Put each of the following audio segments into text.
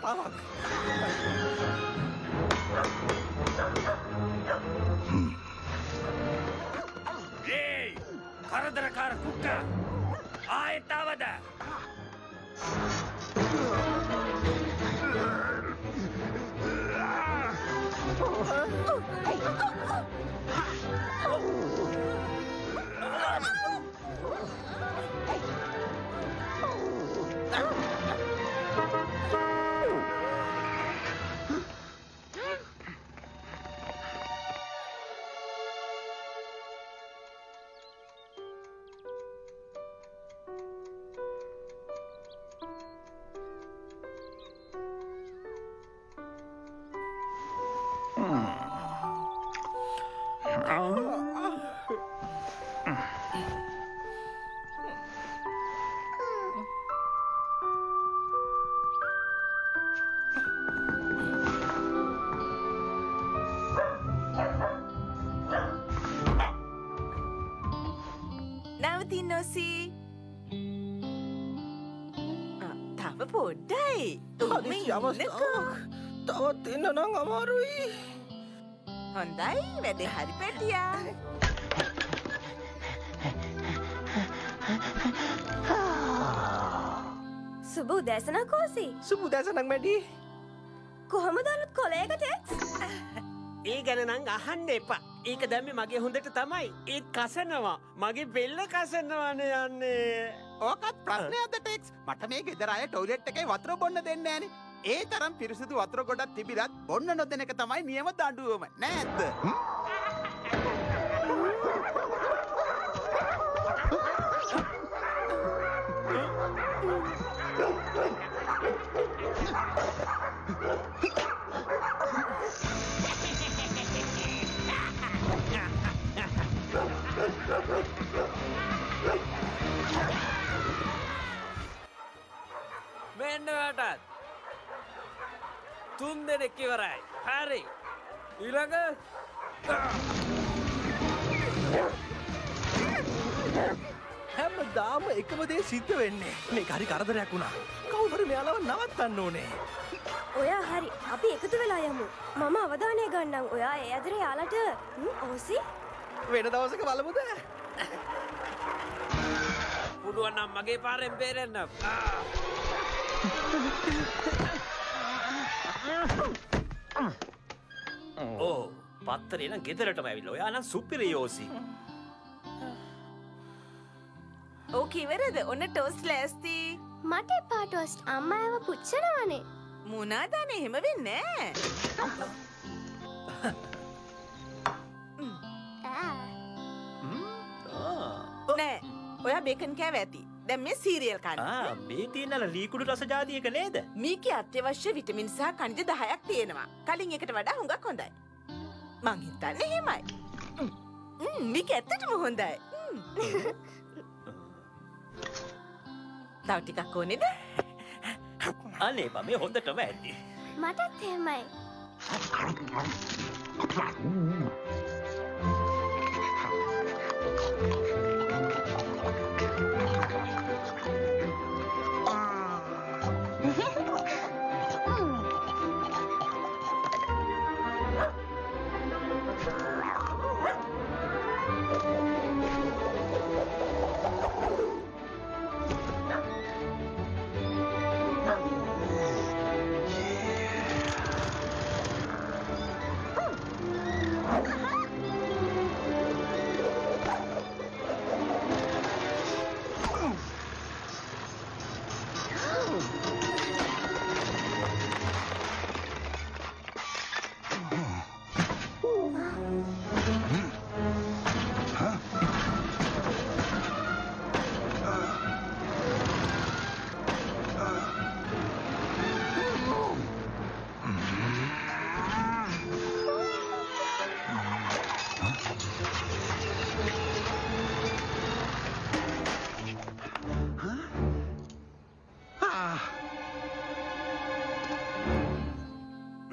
කතාවක්. ඒයි කරදරකාර කුක්කා ආයෙත් ආවද? නවතින්න ඔසී. තව පොඩ්ඩයි. හදිසි අවස්ථාවක්. තවත් එන්න නම් අමාරුයි. හොඳයි වැඩේ හරි පැටියා. සුබ උදෑසනක් කෝසි. සුබ උදෑසනක් මැඩි. කොහොමද අලුත් කොලයකට? ඒ ගැන නම් අහන්න එපා. ඒක දැම්මේ මගේ හොඳට තමයි. ඒත් කසනවා. මගේ බෙල්ල කසනවනේ යන්නේ. ඕකත් ප්‍රශ්නයක්ද ටෙක්ස්? මට මේ ගෙදර අය ටොයිලට් එකේ වතුර බොන්න දෙන්නේ නැහනේ. ඒ තරම් පිරිසිදු වතුර ගොඩක් තිබිලත් බොන්න නොදෙන එක තමයි නියම දඬුවම. නෑද? මෙන්න වැටත්. 3 දෙනෙක් ඉවරයි. හරි. ඊළඟ හැමදාම එකම දේ සිද්ධ වෙන්නේ. මේක හරි කරදරයක් වුණා. කවුරු හරි මෙයාලව නවත්තන්න ඕනේ. ඔයා හරි. අපි එකතු වෙලා යමු. මම අවධානය ගන්නම්. ඔයා ඒ අතර යාලට ඕසි. වෙන දවසක බලමුද? පුළුවන් නම් මගේ පාරෙන් බේරෙන්න. ඕ පත්තරේ නම් ගෙදරටම ඇවිල්ලා. ඔයා නම් සුපිරියෝසි. ඕක ඉවරද? ඔන්න ටෝස්ට් ලෑස්ති. මට එපා ටෝස්ට්. අම්මා ඒව පුච්චනවනේ. මොනාදනේ එහෙම වෙන්නේ නෑ. ඔයා බේකන් කෑව ඇති. දැන් මේ සීරියල් කන්න. මේ තියෙන ලීකුඩු රස ජාතියක නේද? මේකේ අත්‍යවශ්‍ය විටමින් සහ ಖನಿಜ 10ක් තියෙනවා. කලින් එකට වඩා හුඟක් හොඳයි. මං හිතන්නේ එහෙමයි. මේක ඇත්තටම හොඳයි. තව ටිකක් ඕනේද? අනේ මේ හොඳටම ඇති. මටත් එහෙමයි.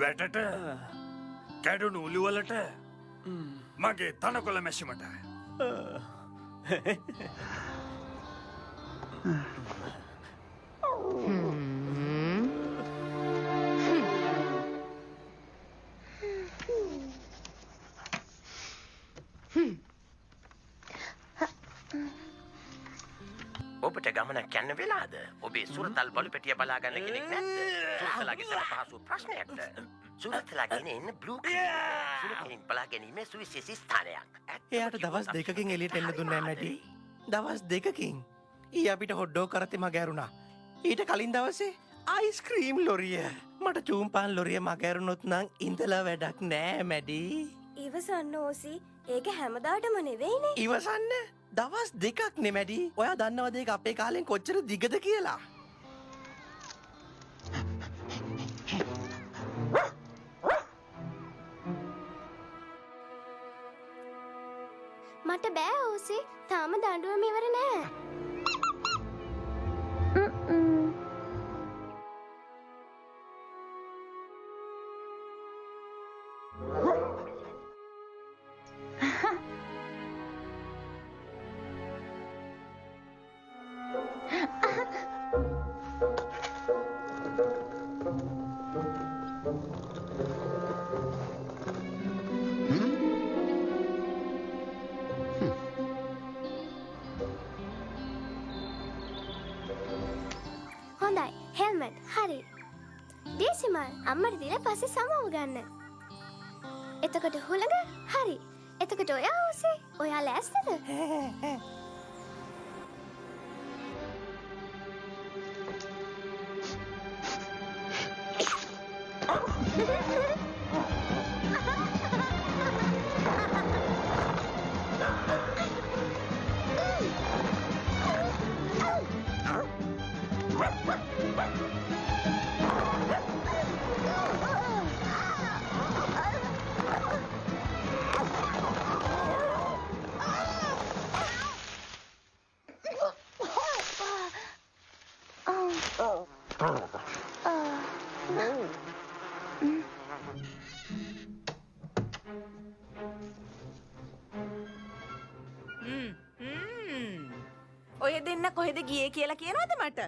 වැටට කැඩුණු උළුවලට මගේ තනකොළ මැෂිමට ඔබට ගමනක් යන්න වෙලාද? ඔබේ සුරතල් බලු පෙටිය බලා ගන්න කෙනෙක් නැද්ද? සුරතලාගේ සලපහසු ප්‍රශ්නයක්ද? සුරතලා ගෙන එන්න බ්ලූ ක්‍රීම්. සුරතලින් බලා ගැනීමේ සුවිශේෂී ස්ථානයක්. එයාට දවස් දෙකකින් එළියට එන්න දුන්නේ නැහැ මැටි. දවස් දෙකකින්. ඊ අපිට හොඩ්ඩෝ කරතේ මගෑරුණා. ඊට කලින් දවසේ අයිස්ක්‍රීම් ලොරිය. මට චූම්පාන් ලොරිය මගෑරුණොත් නම් ඉඳලා වැඩක් නෑ මැඩි. ඉවසන්න ඕසි ඒක හැමදාටම නෙවෙයිනේ. ඉවසන්න දවස් දෙකක් නෙමැඩි. ඔයා දන්නවද ඒක අපේ කාලෙන් කොච්චර දිගද කියලා? මට බෑ ඕසි තාම දඬුවම ඉවර නෑ. හොඳයි හෙල්මට් හරි. ඩේසිමල් අම්මට දීලා පස්සේ සමව ගන්න. එතකොට හුළඟ හරි. එතකොට ඔයා ඕසි ඔයා ලෑස්තිද? ඔය දෙන්න කොහෙද ගියේ කියලා කියනවද මට?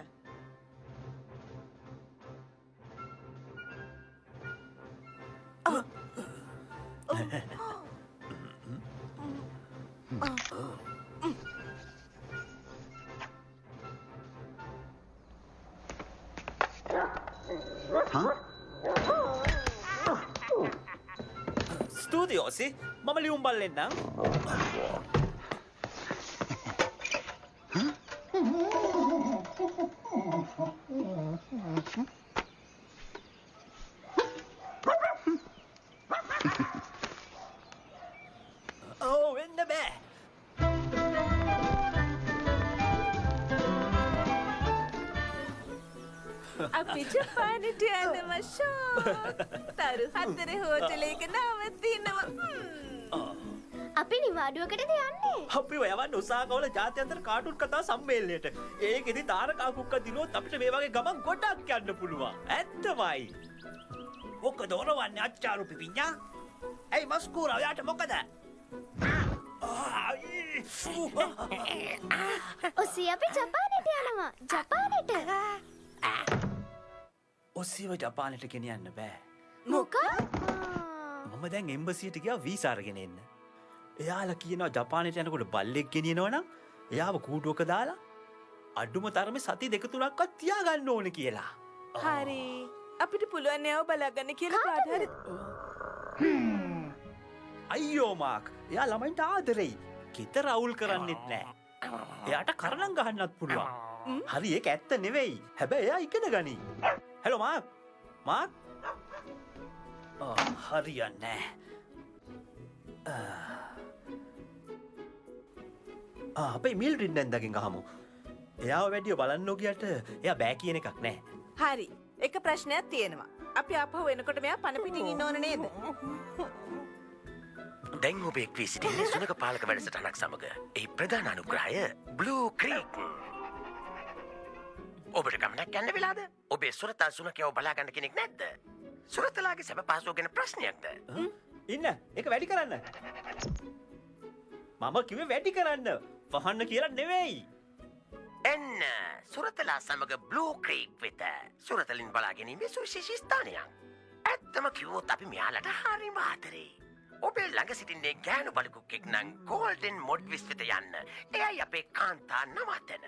ස්තුතියි ඔසි. මම ලියුම් බල්ලෙන්නම්. ඔව් වෙන්න බෑ. අපි ජපානට යනවා ෂෝ. තරු 4 හෝටලයක නවතිනවා. අපි නිවාඩුවකටද යන්නේ? අපි ඔයවන්න උසාකවල ජාත්‍යන්තර කාටුන් කතා සම්මේලනයට. ඒකෙදි තාරකා කුක්ක දිනුවොත් අපිට මේ වගේ ගමන් ගොඩක් යන්න පුළුවන්. ඇත්තමයි. මොකද ඔරවන්නේ අච්චාරු පිපිඤ්ඤා? ඇයි මස්කූරා ඔයාට මොකද? ඔසි අපි ජපානට යනවා. ජපානට. ඔස්සිව ජපානයට ගෙනියන්න බෑ. මොකක්? මම දැන් එම්බසියට ගියා වීසා අරගෙන එන්න. එයාලා කියනවා ජපානයට යනකොට බල්ලෙක් ගෙනියනවනම් එයාව කූඩුවක දාලා අඩුම තරමේ සති 2-3ක්වත් තියාගන්න ඕනේ කියලා. හරි. අපිට පුළුවන් නෑව බලාගන්න කියලා කාට හරි. අයියෝ මාක්. එයා ළමයින්ට ආදරෙයි. කිතර අවුල් කරන්නෙත් නෑ. එයාට කරණම් ගහන්නත් පුළුවන්. හරි ඒක ඇත්ත නෙවෙයි. හැබැයි එයා ඉගෙන ගනි. Hello mark. මාක්. හරියන්නේ නෑ. අපේ මිල්ඩ්‍රිඩ් නැන්දගෙන් අහමු. එයාව වැඩිය බලන්න ගියට එයා බෑ කියන එකක් නෑ. හරි. එක ප්‍රශ්නයක් තියෙනවා. අපි ආපහු එනකොට මෙයා පන පිටින් ඉන්න ඕන නේද? දැන් ඔබ එක් වී සිටින්නේ සුනක පාලක වැඩසටහනක් සමග. ඒ ප්‍රධාන අනුග්‍රහය බ්ලූ ක්‍රීක්. ඔබට ගමනක් යන්න වෙලාද? ඔබේ සුරතල් සුනකයව බලා ගන්න කෙනෙක් නැද්ද? සුරතලාගේ සැප පහසුව ගැන ප්‍රශ්නයක්ද? ඉන්න ඒක වැඩි කරන්න. මම කිව්වේ වැඩි කරන්න. වහන්න කියලා නෙවෙයි. එන්න සුරතලා සමග බ්ලූ ක්‍රීක් වෙත. සුරතලින් බලා ගැනීමේ සුවිශේෂී ස්ථානයක්. ඇත්තම කිව්වොත් අපි මෙයාලට හරිම ආදරෙයි. ඔබේ ළඟ සිටින්නේ ගෑනු බලකුක්ෙක් නම් ගෝල්ඩන් මොඩ්විස් වෙත යන්න. එයයි අපේ කාන්තා නවතන.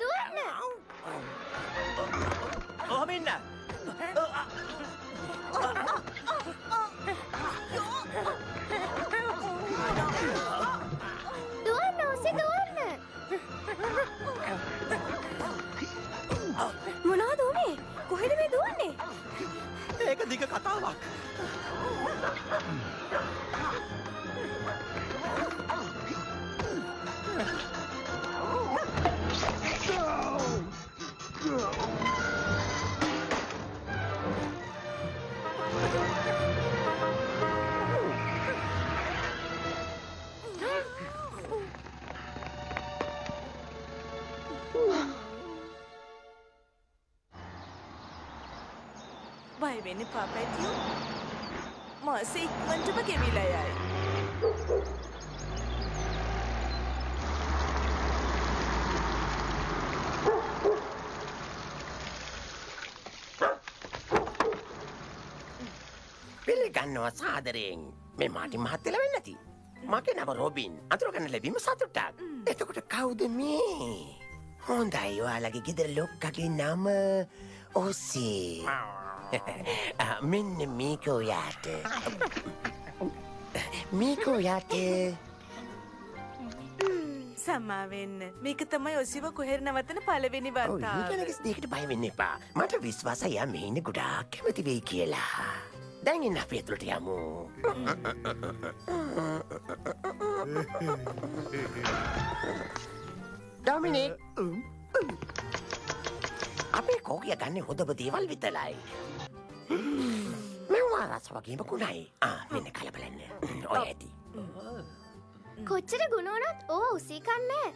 ඔහොම ඉන්න. දුවන්න ඔසේ දුවන්න. මොනවද උනේ? කොහෙද මේ දුවන්නේ? ඒක දිග කතාවක්. බය වෙන්න එපා පැටියෝ. මාස ඉක්මනටම ගෙවිලා යයි. පිළිගන්නවා සාදරයෙන්. මේ මාටි මහත්තයලා වෙන්නේ නැති. මගේ නම රොබින්. අඳුරගන්න ලැබීම සතුටක්. එතකොට කවුද මේ? හොඳයි ඔයාලගේ ගෙදර ලොක්කගේ නම ඔසේ. මෙන්න මීකෝ යාට. මීකෝ යාට සමා වෙන්න. මේක තමයි ඔසිව කොහෙර නවත්තන පළවෙනි වතාව. ඊකනගේ දෙයකට බය වෙන්න එපා. මට විශ්වාසයි යා මේ ඉන්න ගොඩාක් කැමති වෙයි කියලා. දැන් ඉන්න අපි ඇතුළට යමු. ඩොමිනික් අපේ කෝකිය ගන්නේ හොඳම දේවල් විතරයි. මෙව්වා රස වගේම කුණයි. මෙන්න කලබලන්න. ඔය ඇති. කොච්චර ගුණ වුණත් ඕව උසී කන්නේ.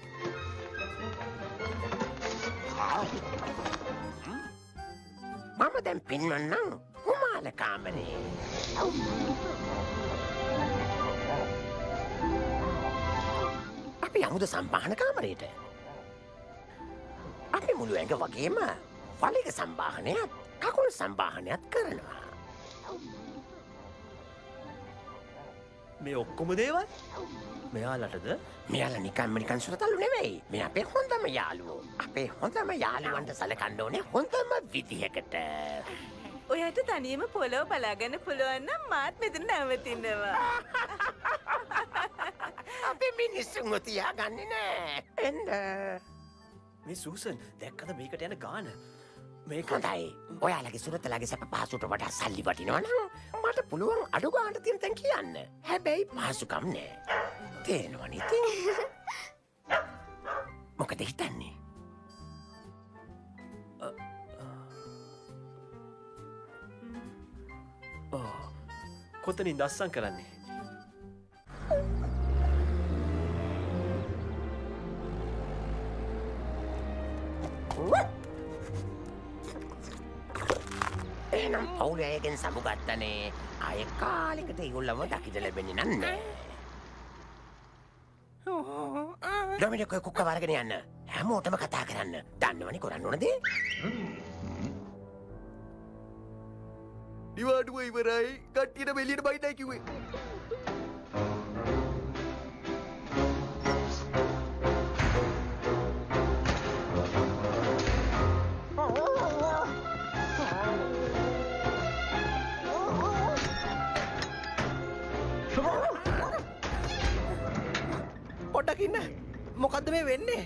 මම දැන් පෙන්වන්නම් කුමාල කාමරේ. අපි යමුද සම්බාහන කාමරයට. අපි මුළු ඇඟ වගේම වලිග සම්බාහනයත් කකුල් සම්බාහනයත් කරනවා. මේ ඔක්කොම දේවල් මෙයාලටද? මෙයාලා නිකන් සුරතල්ලු නෙවෙයි. මේ අපේ හොඳම යාළුවෝ. අපේ හොඳම යාළුවන්ට සලකන්න ඕනේ හොඳම විදිහකට. ඔයාට තනියම පොළොව බලාගන්න පුළුවන් නම් මාත් මෙතන නැවතිනවා. අපි මිනිස්සුන්ව තියාගන්නේ නෑ. එන්න. මේ සූසන් දැක්කද මේකට යන ගාන? මේක හොඳයි. ඔයාලගේ සුරතලාගේ සැප පහසුට වඩා සල්ලි වටිනවා නම් මට පුළුවන් අඩු ගානට තියෙන තැන් කියන්න. හැබැයි පහසුකම් නෑ. තේරෙනවනේ ඉතින්. මොකද හිතන්නේ? කොතනින් දස්සන් කරන්නේ? එහෙනම් පවුල අයගෙන් සමුගත්තනේ. ආය කාලෙකට ඒගොල්ලව දකිට ලැබෙන්නේ නන්නේ. ඩොමිනික් ඔය කුක්ක වරගෙන යන්න. හැමෝටම කතා කරන්න. දන්නවනේ කරන්න ඕන දේ. නිවාඩුව ඉවරයි. කට්ටියට වෙලියට බයිටයි කිව්වේ. පොඩ්ඩක් ඉන්න. මොකද්ද මේ වෙන්නේ?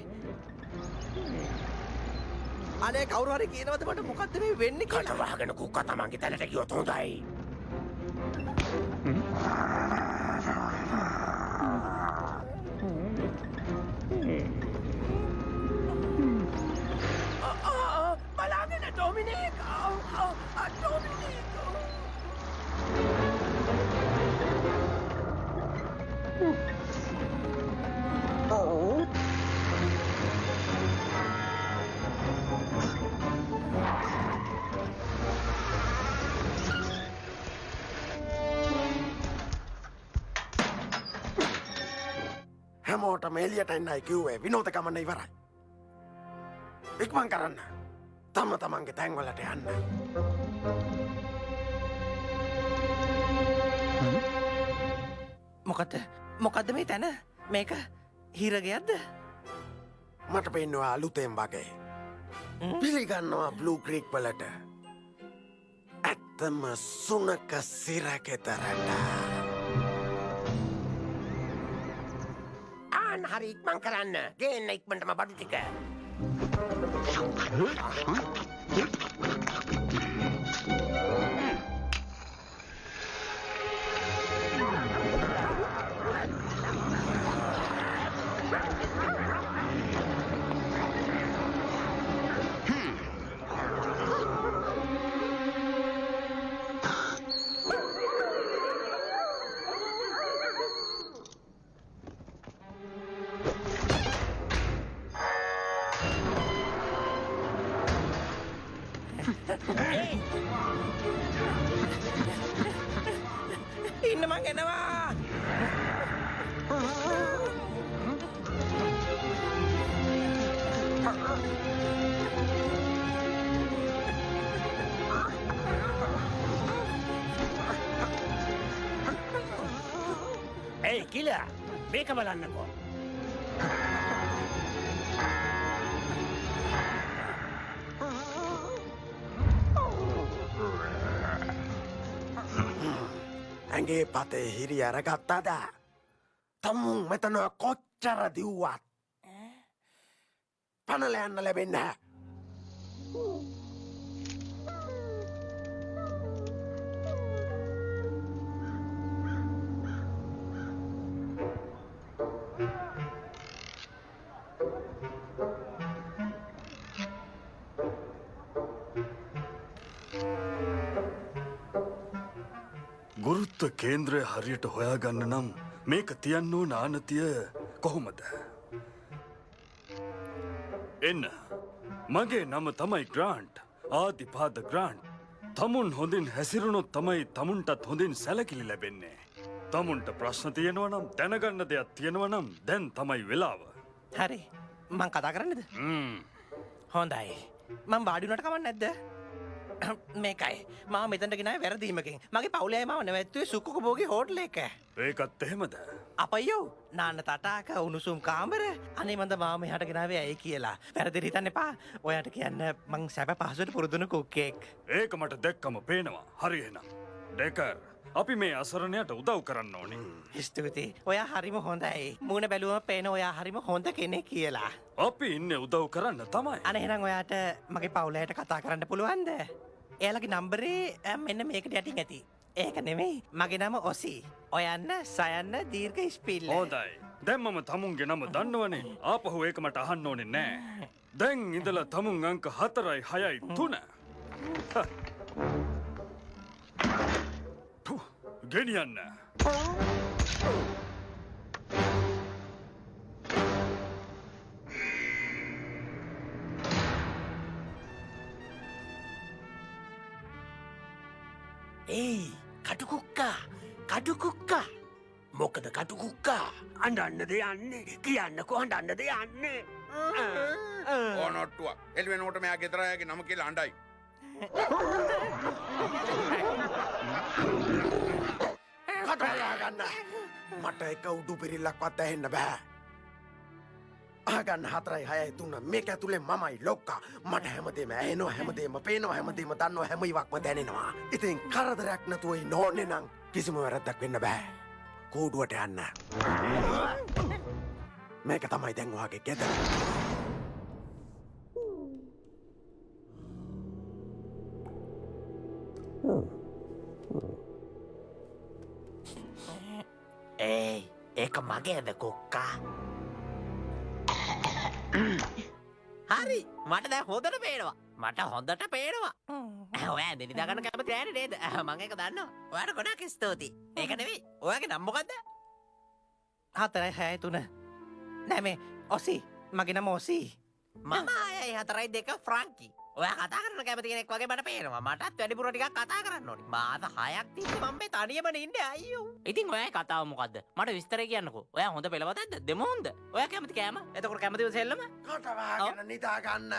අනේ කවුරු හරි කියනවද මට මොකද්ද මේ වෙන්නේ කට කියලා? වහගෙන කුක්ක තමන්ගේ තැනට ගියොත් හොඳයි. බලාගෙන ඩොමිනික්. ඩොමිනික්. හැමෝටම එලියට එන්නයි කිව්වේ විනෝද ගමන ඉවරයි. ඉක්මන් කරන්න. තම තමන්ගේ තැන්වලට යන්න. මොකද මොකක්ද මේ තැන මේක හිරගයක්ද මට පෙන්නවා අලුතෙන් වගේ. පිළිගන්නවා බ්ලූ ක්‍රීක් වලට. ඇත්තම සුනක සිරකෙතරට. ආන් හරි ඉක්මන් කරන්න. ගේන්න ඉක්මනටම බඩු ටික. ඉන්න මං එනවා ඇයි කියලා මේක බලන්නකෝ. ඇගේ පතේ හිරි අරගත්තාද. තමුන් මෙතන කොච්චර දිව්වත්. පනල යන්න ලැබෙන්න. ගුරුත්ව කේන්ද්‍රය හරියට හොයාගන්න නම් මේක තියන්න ඕන ආනතිය කොහොමද? එන්න. මගේ නම තමයි ග්‍රාන්ට්. ආදිපාද ග්‍රාන්ට්. තමුන් හොඳින් හැසිරුණොත් තමයි තමුන්ටත් හොඳින් සැලකිලි ලැබෙන්නේ. තමුන්ට ප්‍රශ්න තියෙනවා නම් දැනගන්න දෙයක් තියෙනවා නම් දැන් තමයි වෙලාව. හරි මං කතා කරන්නද හොඳයි මං වාඩිුනට කමන්න නැද්ද මේකයි මා මෙතට ගෙන වැරදීමකින් මගේ පවුලේ මාව නැවැත්තුවේ සුක්කු බෝගේ හෝට්ල එක ඒකත් එහෙමද? අපයෝ නාන්න තටාක උණුසුම් කාමර අනේ මන්ද මාම හට ගෙනාවේ ඇයි කියලා වැරදි හිතන්න එපා ඔයාට කියන්න මං සැප පහසුවට පුරුදුන කුක්කෙක් ඒක මට දැක්කම පේනවා. හරි එහෙනම්. ඩෙකර් අපි මේ අසරණයට උදව් කරන්න ඕනේ. ස්තුති ඔයා හරිම හොඳයි මූුණ බැලුවම පේන ඔයා හරිම හොඳ කෙනෙ කියලා අපි ඉන්න උදව් කරන්න තමයි. අනහෙනම් ඔයාට මගේ පවුලයට කතා කරන්න පුළුවන්ද එයාලගේ නම්බරේ මෙන්න මේකට යටින් ඇති ඒක නෙමෙයි මගේ නම ඔසි ඔයන්න සයන්න දීර්ඝ ස්පිල්ල හොඳයි. දැන් මම තමුන්ගේ නම දන්නවනේ. ආපහු ඒක මට අහන්න ඕනේ නෑ. දැන් ඉඳලා තමුන් අංක 4යි 6යි 3. ගෙනියන්න. ඒයි කටුකුක්කා මොකද කටුකුක්කා අඩන්නද යන්නේ කියන්නකො අඩන්නද යන්නේ. ඕනොට්ටුව එල්වෙනෝට මෙයා ගෙදරයගේ නම කියලා අණ්ඩයි. කටයාගන්න. මට එක උඩු පිරිල්ලක්වත් ඇහෙන්න බෑ. ආගන්න 4යි 6යි 3 මේක ඇතුලේ මමයි ලොක්කා. මට හැමදේම ඇහෙනවා හැමදේම පේනවා හැමදේම දන්නවා හැම ඉවක්ම දැනෙනවා. ඉතින් කරදරයක් නැතුව ඉන්න ඕනේ නම් කිසිම වැරද්දක් වෙන්න බෑ. කූඩුවට යන්න. මේක තමයි දැන් ඔයාගේ ගෙදර. ඒයි ඒක මගේද කොක්කා හරි මට දැන් හොඳට පේනවා මට හොඳට පේනවා ඔයා නිදාගන්න කැමති නෑනේ නේද මම ඒක දන්නවා ඔයාට ගොඩක් ස්තුතියි ඒක නෙවෙයි ඔයාගේ නම මොකද්ද 4යි 6යි 3 නෑ මේ ඔසි මගේ නම ඔසි මම 6යි 4යි 2 ෆ්‍රාන්කි ඔයා කතා කරන කැමති කෙනෙක් වගේ මට පේනවා මටත් වැඩිපුර ටිකක් කතා කරන්න ඕනි මාස 6ක් තිස්සේ මම මේ තනියමනේ ඉන්නේ අයියෝ ඉතින් ඔයයි කතාව මොකද්ද මට විස්තරය කියන්නකෝ ඔයා හොඳ පෙළවතක්ද දෙමු හොඳ ඔයා කැමති කෑම එතකොට කැමතිව සෙල්ලම කට වහගෙන නිදාගන්න.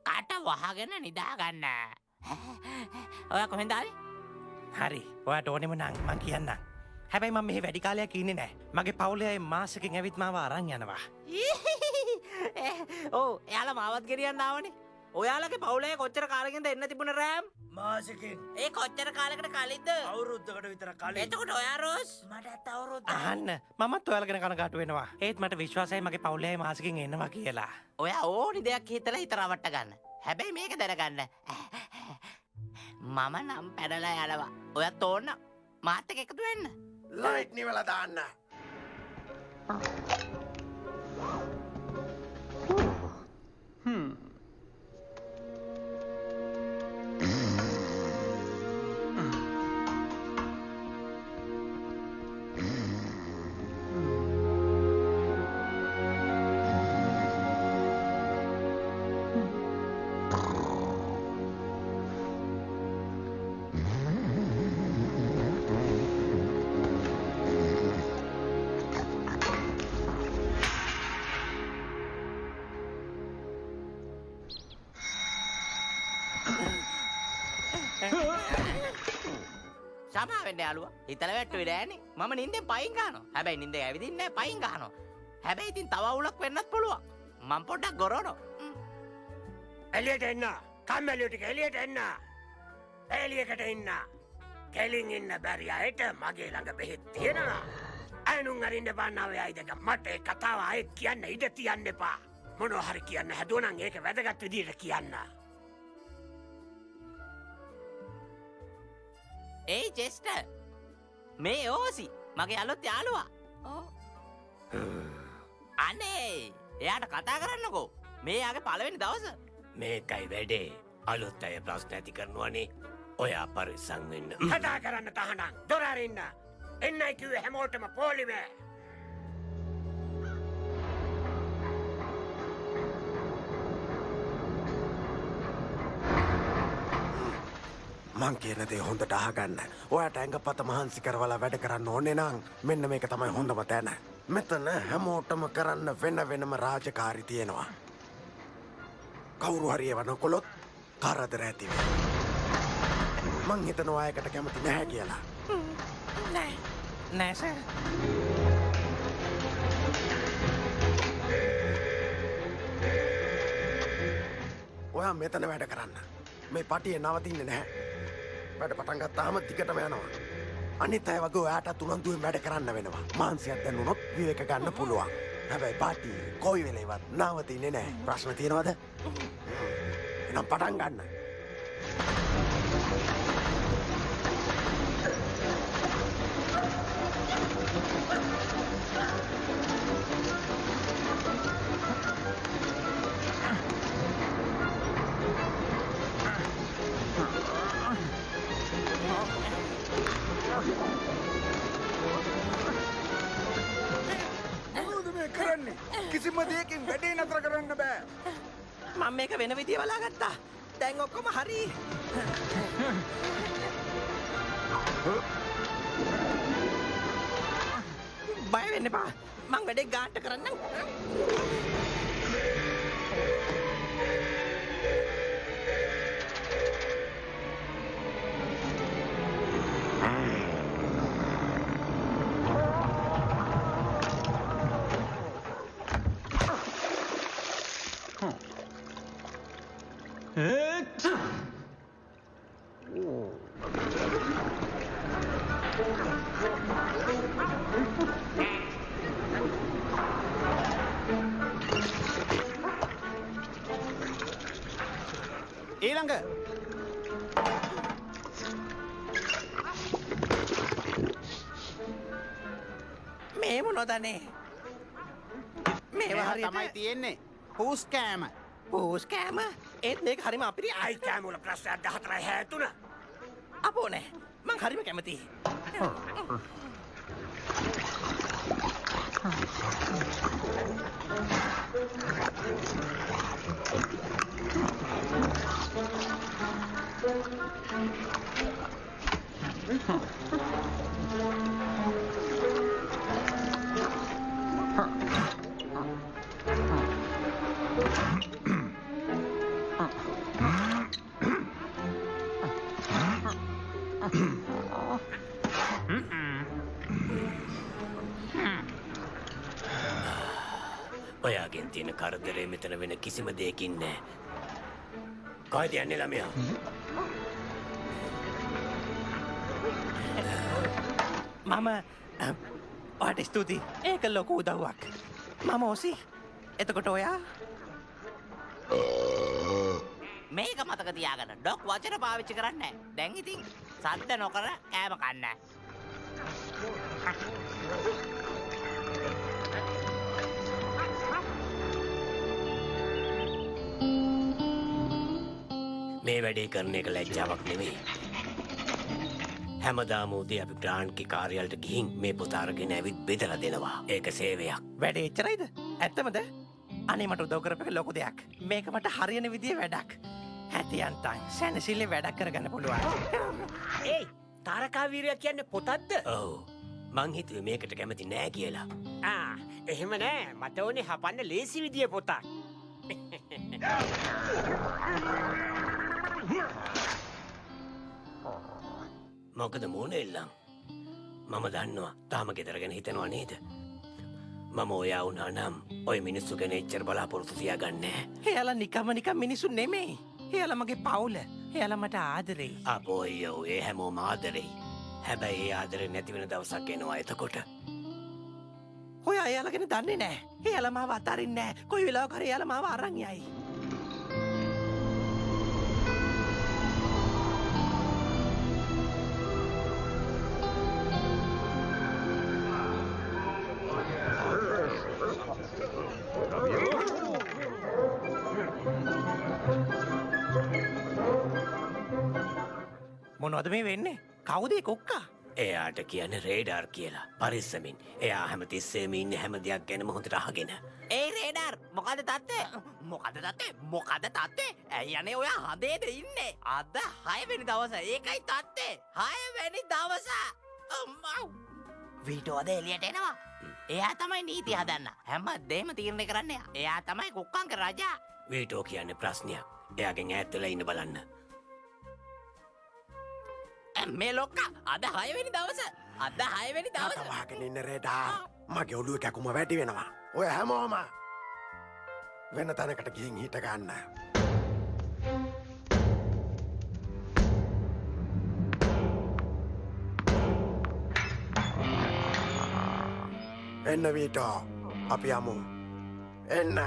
කට වහගෙන නිදාගන්න ඔයා කොහෙන්ද ආවේ හරි ඔයාට ඕනෙම නම් මං කියන්නම් හැබැයි මම මෙහි වැඩි කාලයක් ඉන්නේ නැහැ. මගේ පවුලේ අය මාසෙකින් ඇවිත් මාව අරන් යනවා. ඕ එයාලා මාවත් ගෙරියන්න ආවනේ. ඔයාලගේ පවුලේ කොච්චර කාලෙකින්ද එන්න තිබුණ රෑම්? මාසෙකින් ඒ කොච්චර කාලෙකට කලින්ද? අවුරුද්දකට විතර කලින්. එතකොට ඔයා රෝස් මටත් අවුරුද්දක්. අහන්න මමත් ඔයාලා ගැන කනගාටු වෙනවා. ඒත් මට විශ්වාසයි මගේ පවුලේ අය මාසෙකින් එනවා කියලා. ඔයා ඕනි දෙයක් හිතලා හිත රවට්ට ගන්න. හැබැයි මේක දැනගන්න. මම නම් පැනලා යනවා. ඔයත් ඕන මාත් එක්ක එකතු වෙන්න. ලයිට් නිවලා දාන්න. සමාවෙන්න යාළුවා. හිතලා වැට්ටුවේ නෑනේ. මම නින්දෙන් පයින් ගන්නවා. හැබැයි නින්දේ ඇවිදින්නේ නෑ පයින් ගන්නවා. හැබැයි ඉතින් තව අවුලක් වෙන්නත් පුළුවන්. මම පොඩ්ඩක් ගොරවනවා. එලියට එන්න. කම්මැලියෝ ටික එලියට එන්න. එලියකට එන්න. කෙලින් ඉන්න බැරි අයට මගේ ළඟ බෙහෙත් තියෙනවා. අයනුන් අරින්න බන්නා ඔය අය දෙක මට ඒ කතාව ආයෙත් කියන්න ඉඩ තියන්න එපා. මොනවා හරි කියන්න හැදුවනම් ඒක වැදගත් විදියට කියන්න. ඒ චෙස්ටර් මේ ඕසි මගේ අලුත් යාළුවා. අනේ එයාට කතා කරන්නකෝ. මේ යාගේ පළවෙනි දවස. මේකයි වැඩේ. අලුත් අය ප්‍රශ්න ඇති කරනවනේ. ඔයා පරිස්සම් වෙන්න. කතා කරන්න තහනම්. දොර අරින්න. එන්නයි කිව්වේ හැමෝටම පොලිමේ. මං කියන දේ හොඳට අහගන්න. ඔයාට ඇඟපත මහන්සි කරවලා වැඩ කරන්න ඕනේ නම් මෙන්න මේක තමයි හොඳම තැන. මෙතන හැමෝටම කරන්න වෙන වෙනම රාජකාරි තියෙනවා. කවුරු හරි ඒව නොකොලොත් කරදර ඇති වෙනවා. මං හිතනවා ඒකට කැමති නැහැ කියලා. නෑ සර්. ඔයා මෙතන වැඩ කරන්න. මේ පටිය නවතින්නේ නැහැ. වැඩ පටන් ගත්තාම දිගටම යනවා. අනිත් අය වගේ ඔයාට උනන්දුවෙන් වැඩ කරන්න වෙනවා. මානසිකයක් දැනුනොත් විවේක ගන්න පුළුවන්. හැබැයි පාටි කොයි වෙලේවත් නවතින්නේ නැහැ. ප්‍රශ්න තියෙනවද? එහෙනම් පටන් ගන්න. කිසිම දෙයකින් වැඩේ නතර කරන්න බෑ. මම මේක වෙන විදිය බලාගත්තා. දැන් ඔක්කොම හරි. බය වෙන්න එපා. මං වැඩේ ගාන්ට කරන්නම්. ඊළඟ මේ මොනවදනේ? මේවා තමයි හරියට තියෙන්නේ. පූස් කෑම. පෝස් කෑම. ඒත් මේක හරිම අපිරි අයි කෑමුල ප්‍රශ්නයක් 14යි 63. අපෝ නෑ. මං හරිම කැමතියි. ඔයාගෙන් තියෙන කරදරේ මෙතන වෙන කිසිම දෙයකින් නෑ. කොහෙද යන්නේ ළමයා? මම ඔයාට ස්තුතියි. ඒක ලොකු උදව්වක්. මම ඔසි. එතකොට ඔයා මේක මතක තියාගන්න ඩොක් වචන පාවිච්චි කරන්නේ නැහැ. දැන් ඉතින් සද්ද නොකර කෑම කන්න. මේ වැඩේ කරන එක ලැජ්ජාවක් නෙවෙයි. හැමදාම උදේ අපි ග්‍රාන්ඩ්ගේ කාර්යාලයට ගිහින් මේ පොත අරගෙන ඇවිත් බෙදලා දෙනවා. ඒක සේවයක්. වැඩේ එච්චරයිද? ඇත්තමද? අනේ මට උදව් කරපු එක ලොකු දෙයක්. මේක මට හරියන විදිහේ වැඩක්. හැටියන්තන් සැනසille වැඩක් කරගන්න පුළුවන්. ඒයි තාරකා වීරයා කියන්නේ පොතක්ද? ඔව්. මං හිතුවේ මේකට කැමති නෑ කියලා. එහෙම නෑ. මට ඕනේ හපන්න ලේසි විදිය පොතක්. මොකද මූණ එල්ලම්? මම දන්නවා තාම ගෙදර ගැන හිතනවා නේද? මම ඔයා වුණා නම් ඔය මිනිස්සු ගැන එච්චර බලාපොරොත්තු තියාගන්නේ නෑ. එයාලා නිකම්ම මිනිස්සු නෙමෙයි. එයාලා මගේ පවුල. එයාලා මට ආදරෙයි. අපෝයෝ ඒ හැමෝම ආදරෙයි. හැබැයි ඒ ආදරේ නැති වෙන දවසක් එනවා එතකොට. ඔයා එයාලා ගැන දන්නේ නෑ. එයාලා මාව අතාරින්නේ නෑ. කොයි වෙලාවක හරි එයාලා මාව අරන් යයි. මොනවද මේ වෙන්නේ? කවුද ඒ කොක්කා? එයාට කියන්නේ රේඩාර් කියලා. පරිස්සමින්. එයා හැමතිස්සෙම ඉන්නේ හැම දෙයක් ගැනම හොඳට අහගෙන. ඒ රේඩර් මොකද තත්ත්වය? මොකද තත්ත්වය? මොකද තත්ත්වය? ඇයි අනේ ඔයා හදේද ඉන්නේ? අද 6 වෙනි දවස. ඒකයි තත්ත්වය. 6 වෙනි දවස. අම්මා. වීටෝ අද එළියට එනවා. එයා තමයි නීති හදන්න. හැමදේම තීරණය කරන්නේ. එයා තමයි කුක්කංක රජා. වීටෝ කියන්නේ ප්‍රශ්නයක්. එයාගෙන් ඈත් වෙලා ඉන්න බලන්න. මේ ලොක්කා අද 6 වෙනි දවස. අද 6 වෙනි දවස. කටවාගෙන ඉන්න රේඩාර්. මගේ ඔළුව කැකුම වැඩි වෙනවා. ඔය හැමෝම වෙන තැනකට ගිහින් හිට ගන්න. එන්න වීටෝ. අපි යමු. එන්න.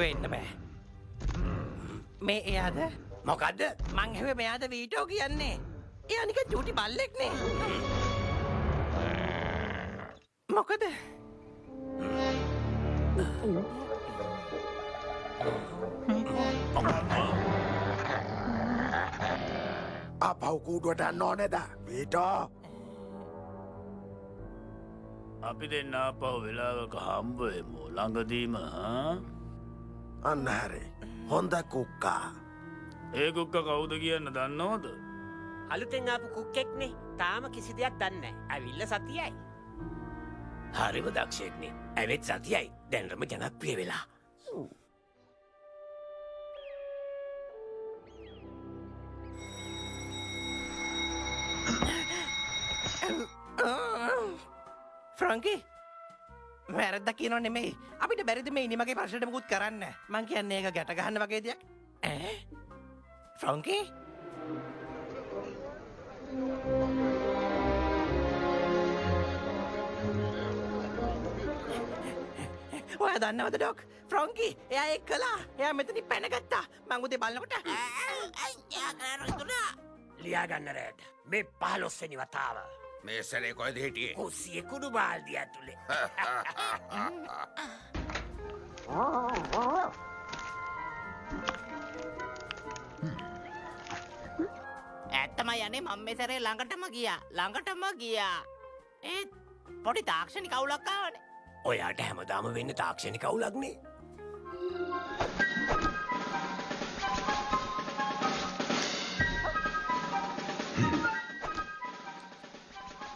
වෙන්න බෑ. මේ එයාද? මොකද්ද? මං හැවේ මෙයාද වීටෝ කියන්නේ. එයා නිකන් චූටි බල්ලෙක් නේ. මොකද? අපව කූඩුවට යන්න ඕනේද? වීටෝ. අපි දෙන්න ආපහු වෙලාවක හම්බ වෙමු ළඟදීම. අන්න හරි. හොඳ කුක්කා. ඒ කුක්ක කවුද කියන්න දන්නවද? අලුතෙන් ආපු කුක්කෙක්නේ. තාම කිසි දෙයක් දන්නේ නැහැ. ඇවිල්ලා සතියයි. හරිම දක්ෂයෙක්නේ. ඇවෙත් සතියයි. දැනටම ජනප්‍රිය වෙලා. ෆ්‍රංකි වැරද්දක් කියනව නෙමෙයි. අපිට බැරිද මේ ඉනිමගේ ප්‍රශ්නෙට මුකුත් කරන්න? මං කියන්නේ ඒක ගැට ගන්න වගේ දෙයක්. ඈ ෆ්‍රංකි ඔයා දන්නවද ඩොක්? ෆ්‍රංකි එයා ඒක කළා. එයා මෙතනින් පැනගත්තා. මං උදේ බලනකොට එයා කරන්නේ ලියා ගන්න රෑට. මේ 15 වෙනි වතාව. මේ සැරේ කොහෙද හිටියේ? කුස්සියේ කුඩු බාල්දිය ඇතුලේ. ඇත්තමයි යන්නේ මම මේ සැරේ ළඟටම ගියා. ඒත් පොඩි තාක්ෂණික අවුලක් ආවනේ. ඔයාට හැමදාම වෙන්නේ තාක්ෂණික අවුලක්නේ.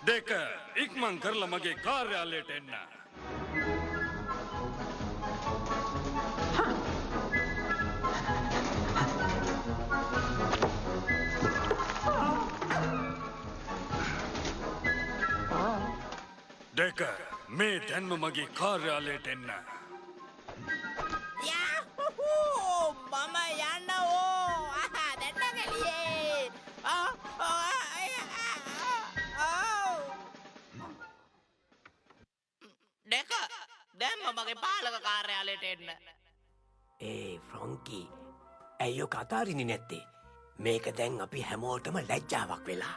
දෙක ඉක්මන් කරලා මගේ කාර්යාලයට එන්න. දෙක මේ දැන්ම මගේ කාර්යාලයට එන්න. යාහූ! මම යන්නෝ! දැන්න ගෙලියේ! දෙක දැම්ම මගේ පාලක කාර්යාලයට එන්න. ඒ ෆ්‍රොන්කි ඇයෝ කතාරිනි නැත්තේ මේක දැන් අපි හැමෝටම ලැජ්ජාවක් වෙලා.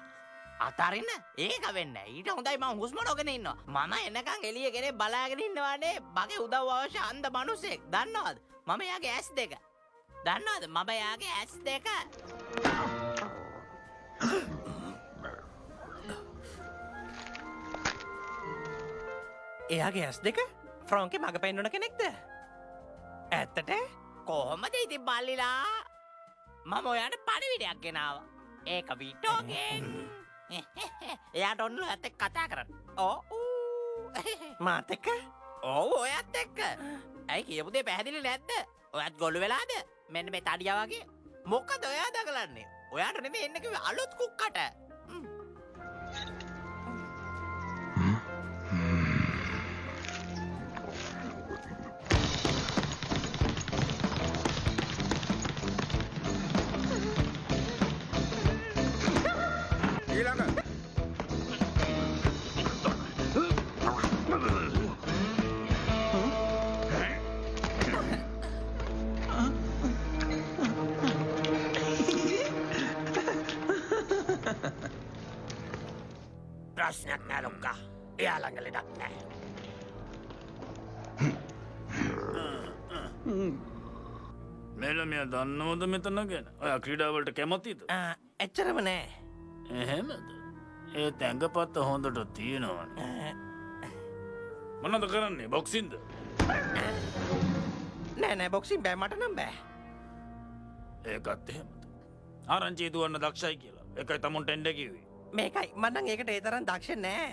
අතරන්න ඒක වෙන්න ඊට හොඳයි මං හුස්ම නොගෙන ඉන්නවා. මම එනකන් එළිය කෙනෙක් බලාගෙන ඉන්නවානේ මගේ උදව් අවශ්‍ය අන්ධ මිනිහෙක්. දන්නවද? මම යාගේ ඇස් දෙක. දන්නවද? මම යාගේ ඇස් දෙක. එයාගේ ඇස් දෙක ෆ්‍රොන්කි මග පෙන්වන කෙනෙක්ද? ඇත්තට? කොහොමද ඉතින් බල්ලිලා? මම ඔයාට පණිවිඩයක් ගෙනාවා. ඒක විටෝගෙන්. එයාට ඔන්න ඔයත් එක්ක කතා කරන්න. මාත් එක්ක? ඔව් ඔයත් එක්ක. ඇයි කියපු දේ පැහැදිලි නැද්ද? ඔයත් ගොළු වෙලාද? මෙන්න මේ තඩියා වගේ. මොකද ඔයා දගලන්නේ? ඔයාට නෙමෙයි එන්න කිව්වේ අලුත් කුක්කට. ඊළඟ ප්‍රශ්නයක් නෑ ලොක්කා. එයා ළඟ ලෙඩක් නෑ. මෙලමිය දන්නවද මෙතන ගැන? ඔයා ක්‍රීඩාවලට කැමතිද? එච්චරම නෑ. එහෙමද? ඒ ඇඟපත්ත හොඳට තියෙනවනේ. මොනවද කරන්නේ? බොක්සින්ද? නෑ නෑ බොක්සින් බෑ මට නම් බෑ. ඒකත් එහෙමද? ආරංචි දුවන්න දක්ෂයි කියලා. ඒකයි තමුන්ට එන්න කිව්වේ. මේකයි මම නම් ඒකට ඒ තරම් දක්ෂ නෑ.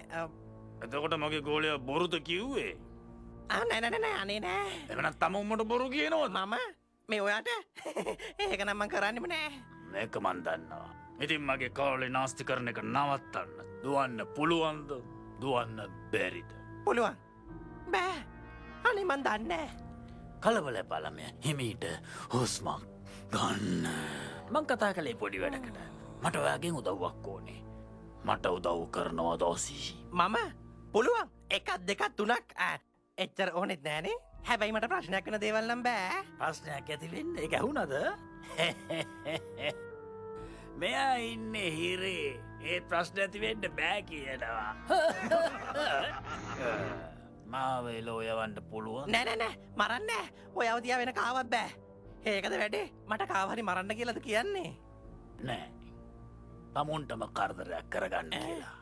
එතකොට මගේ ගෝලයා බොරුද කිව්වේ? නෑ නෑ නෑ අනේ නෑ. එවනම් තමුන්ට බොරු කියනවද? මම මේ ඔයාට ඒක නම් මං කරන්නෙම නෑ. මේක මන් දන්නවා. ඉතින් මගේ කාලේ නාස්ති කරන එක නවත්තන්න. දුවන්න පුළුවන්ද? දුවන්න බැරිද? පුළුවන්. බෑ. අනේ මන් දන්නේ කලබල බලමය හිමීට හුස්මක් ගන්න. මං කතා කළේ පොඩි වැඩකට. මට ඔයාගෙන් උදව්වක් ඕනේ. මට උදව් කරනවා දෝසී. මම පුළුවන්. එකක් දෙකක් තුනක් එච්චර ඕනෙත් නෑනේ. හැබැයි මට ප්‍රශ්නයක් වෙන දේවල් නම් බෑ. ප්‍රශ්නයක් ඇති වෙන්න ඒක ඇහුණද? මෙයා ඉන්නේ හිරේ. ඒ ප්‍රශ්න ඇති වෙන්න බෑ කියනවා. මාව එලෝ යවන්න පුළුවන්. නෑ නෑ නෑ මරන්න නෑ. ඔයව තියා වෙන කාවත් බෑ. ඒකද වැඩේ? මට කාව හරි මරන්න කියලාද කියන්නේ? නෑ. තමුන්ටම කරදරයක් කරගන්න කියලා.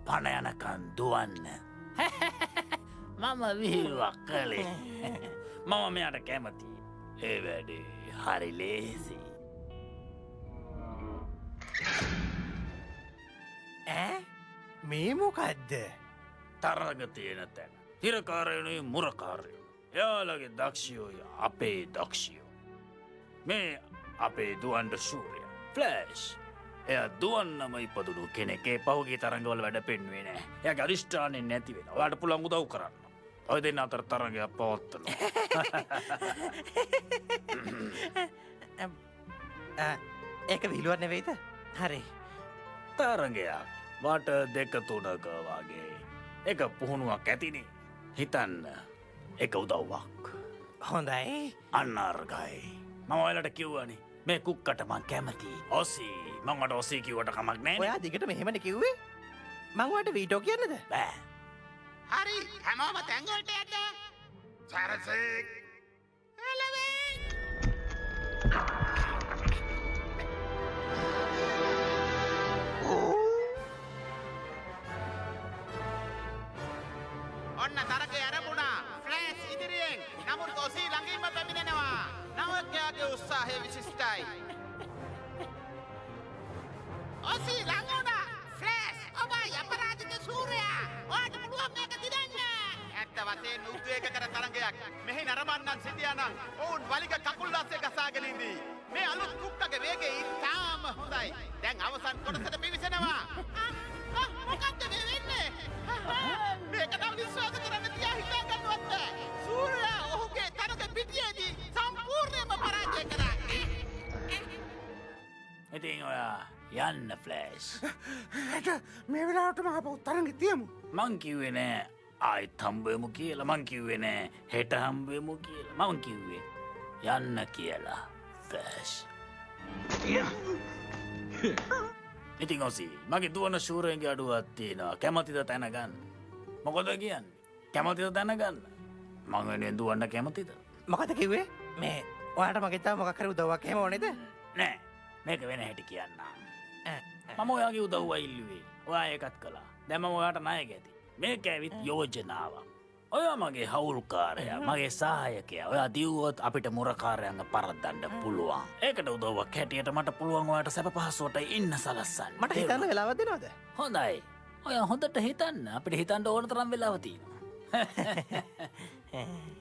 පණ යනකන් දුවන්න. මම විහිළුවක් කළේ. මම මෙයාට කැමතියි. ඒ වැඩේ හරි ලේසි. මේ මොකද්ද? තරග තියෙන තැන. හිරකාරයනුයි මුරකාරයනු. එයාලගේ දක්ෂියෝය අපේ දක්ෂියෝ. මේ අපේ දුවන්ඩ ශූරය. ෆ්ලෑෂ්. එය දුවන්නම ඉපදුණු කෙනෙකේ පහුගේ තරඟවල වැඩ පෙන්වේ නෑ. එයාගේ අධිෂ්ඨානයෙන් නැති වෙන. ඔයාට පුළුවන් උදව් කරන්න. ඔය දෙන්න අතර තරගයක් පවත්වනවා. ඒක විහිළුවක් නෙවෙයිද? හරි. තරගයක් වට දෙක තුනක වගේ. එක පුහුණුවක් ඇතිනේ. හිතන්න එක උදව්වක්. හොඳයි. අන්න අර්ගයි. මම ඔයාලට කිව්වනේ මේ කුක්කට මං කැමතියි. ඔසී මං ඔසී කිව්වට කමක් නෑ. ඔයා දිගට මෙහෙමනේ කිව්වේ? මං ඔයාට වීටෝ කියන්නද? බෑ. හරි හැමෝම තැන්වලට යන්න. සරසෙක් ඔන්න තරගේ ඇරඹුණා. ෆ්ලෑෂ් ඉදිරියෙන්. නමුත් ඔසී ළඟින්ම පැමිණෙනවා. නවකයාගේ උත්සාහය විශිෂ්ටයි. ඔසී ළඟ වුණා. කාට පුළුවන් මේක දිනන්න? ඇත්ත වශයෙන් උද්වේග කර තරගයක්. මෙහි නරඹන්නන් සිටියානම් ඔවුන් වලිග කකුල් දැස්සේ ගසාගෙන ඉදී. මේ අලුත් කුක්කගේ වේගය ඉතාම හොඳයි. දැන් අවසන් කොටසට පිවිසෙනවා. මොකක්ද මේ වෙන්නේ? මේක නම් විශ්වාස කරන්න තියා හිතා ගන්නවත් බෑ. සූර්යයා ඔහුගේ තරග පිටියේදී සම්පූර්ණයෙන්ම පරාජය කරා. ඉතින් ඔයා යන්න ෆ්ලෑෂ්. මේ වෙලාවට මම තරගෙ තියමු. මං කිව්වේ නෑ ආයෙත් හම්බෙමු කියලා. මං කිව්වේ නෑ හෙට හම්බෙමු කියලා. මං කිව්වේ යන්න කියලා ෆ්ලෑෂ්. ඉතින් ඔසී මගේ දුවන ශූරයන්ගේ අඩුවක් තියෙනවා. කැමතිද තැනගන්න? මොකද කියන්නේ? කැමතිද තැනගන්න? මං වෙනුවෙන් දුවන්න කැමතිද? මොකද කිව්වේ මේ ඔයාට මගේ තව මොකක් හරි උදව්වක් එහෙම ඕනේද? නෑ මේක වෙන හැටි කියන්න. මම ඔයාගේ උදව්ව ඉල්ලුවේ. ඔයා ඒකත් කළා. දැන් මම ඔයාට ණයක ඇති. මේක ඇවිත් යෝජනාවක්. ඔයා මගේ හවුල්කාරයා, මගේ සහායකයා. ඔයා දිව්වොත් අපිට මුරකාරයන්ව පරද්දන්න පුළුවන්. ඒකට උදව්වක් හැටියට මට පුළුවන් ඔයාට සැප පහසුවට ඉන්න සලස්සන්න. මට හිතන්න වෙලාවක් දෙනවද? හොඳයි. ඔයා හොඳට හිතන්න. අපිට හිතන්න ඕන තරම් වෙලාව තියෙනවා.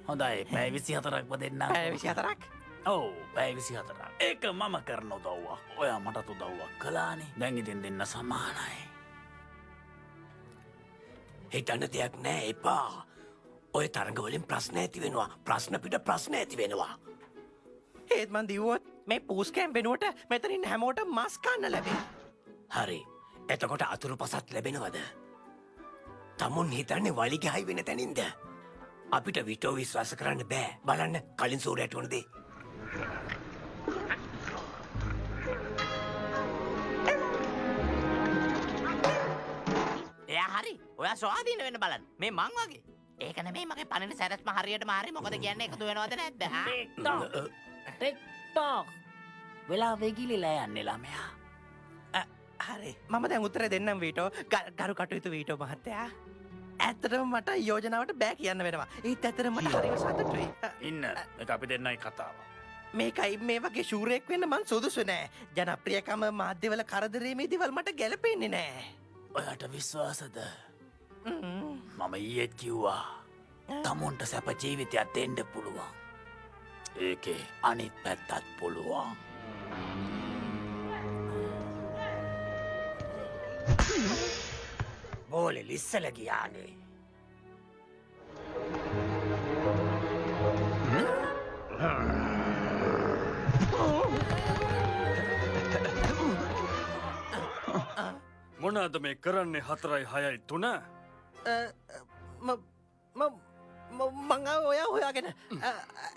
හොඳයි. පැය 24ක්ම දෙන්නම්. පැය 24ක්? ඔව් පැය 24ක්. ඒක මම කරන උදව්වක්. ඔයා මටත් උදව්වක් කළානේ. දැන් ඉතින් දෙන්න සමානයි. හිතන්න දෙයක් නෑ එපා. ඔය තරඟවලින් ප්‍රශ්න ඇති වෙනවා. ප්‍රශ්න පිට ප්‍රශ්න ඇති වෙනවා. ඒත් මන් දිව්වොත් මේ පූස් කැම්ප් වෙනුවට මෙතනින් හැමෝටම මස් කන්න ලැබේ. හරි. එතකොට අතුරු පසත් ලැබෙනවද? තමුන් හිතන්නේ වලිගහයි වෙන තැනින්ද? අපිට විටෝ විශ්වාස කරන්න බෑ. බලන්න කලින් සූරයට වුණ දේ. එයා හරි. ඔයා ස්වාධීන වෙන්න බලන්න. මේ මං වගේ. ඒක නෙමෙයි මගේ පණින සැරස්ම හරියටම හරි. මොකද කියන්නේ එකතු වෙනවද නැද්ද? ටික්ටොක්. වෙලාවෙ ගිලිලා යන්නේ ළමයා. හරි මම දැන් උත්තර දෙන්නම් වීටෝ. ගරු කටයුතු වීටෝ මහත්තයා. ඇත්තටම මට යෝජනාවට බෑ කියන්න වෙනවා. ඒත් ඇත්තටම මට හරිම සතුටුයි. ඉන්න. මේක අපි දෙන්නයි කතාව. මේකයි මේ වගේ ශූරයෙක් වෙන්න මං සුදුසු නෑ. ජනප්‍රියකම මාධ්‍යවල කරදරේ මේ දේවල් මට ගැලපෙන්නේ නෑ. ඔයාට විශ්වාසද? මම ඊයේත් කිව්වා. තමුන්ට සැප ජීවිතයක් දෙන්න පුළුවන්. ඒකේ අනිත් පැත්තත් පුළුවන්. බෝලෙ ලිස්සල ගියානේ. මොනාද මේ කරන්නේ 4:06 මං ඔයා හොයාගෙන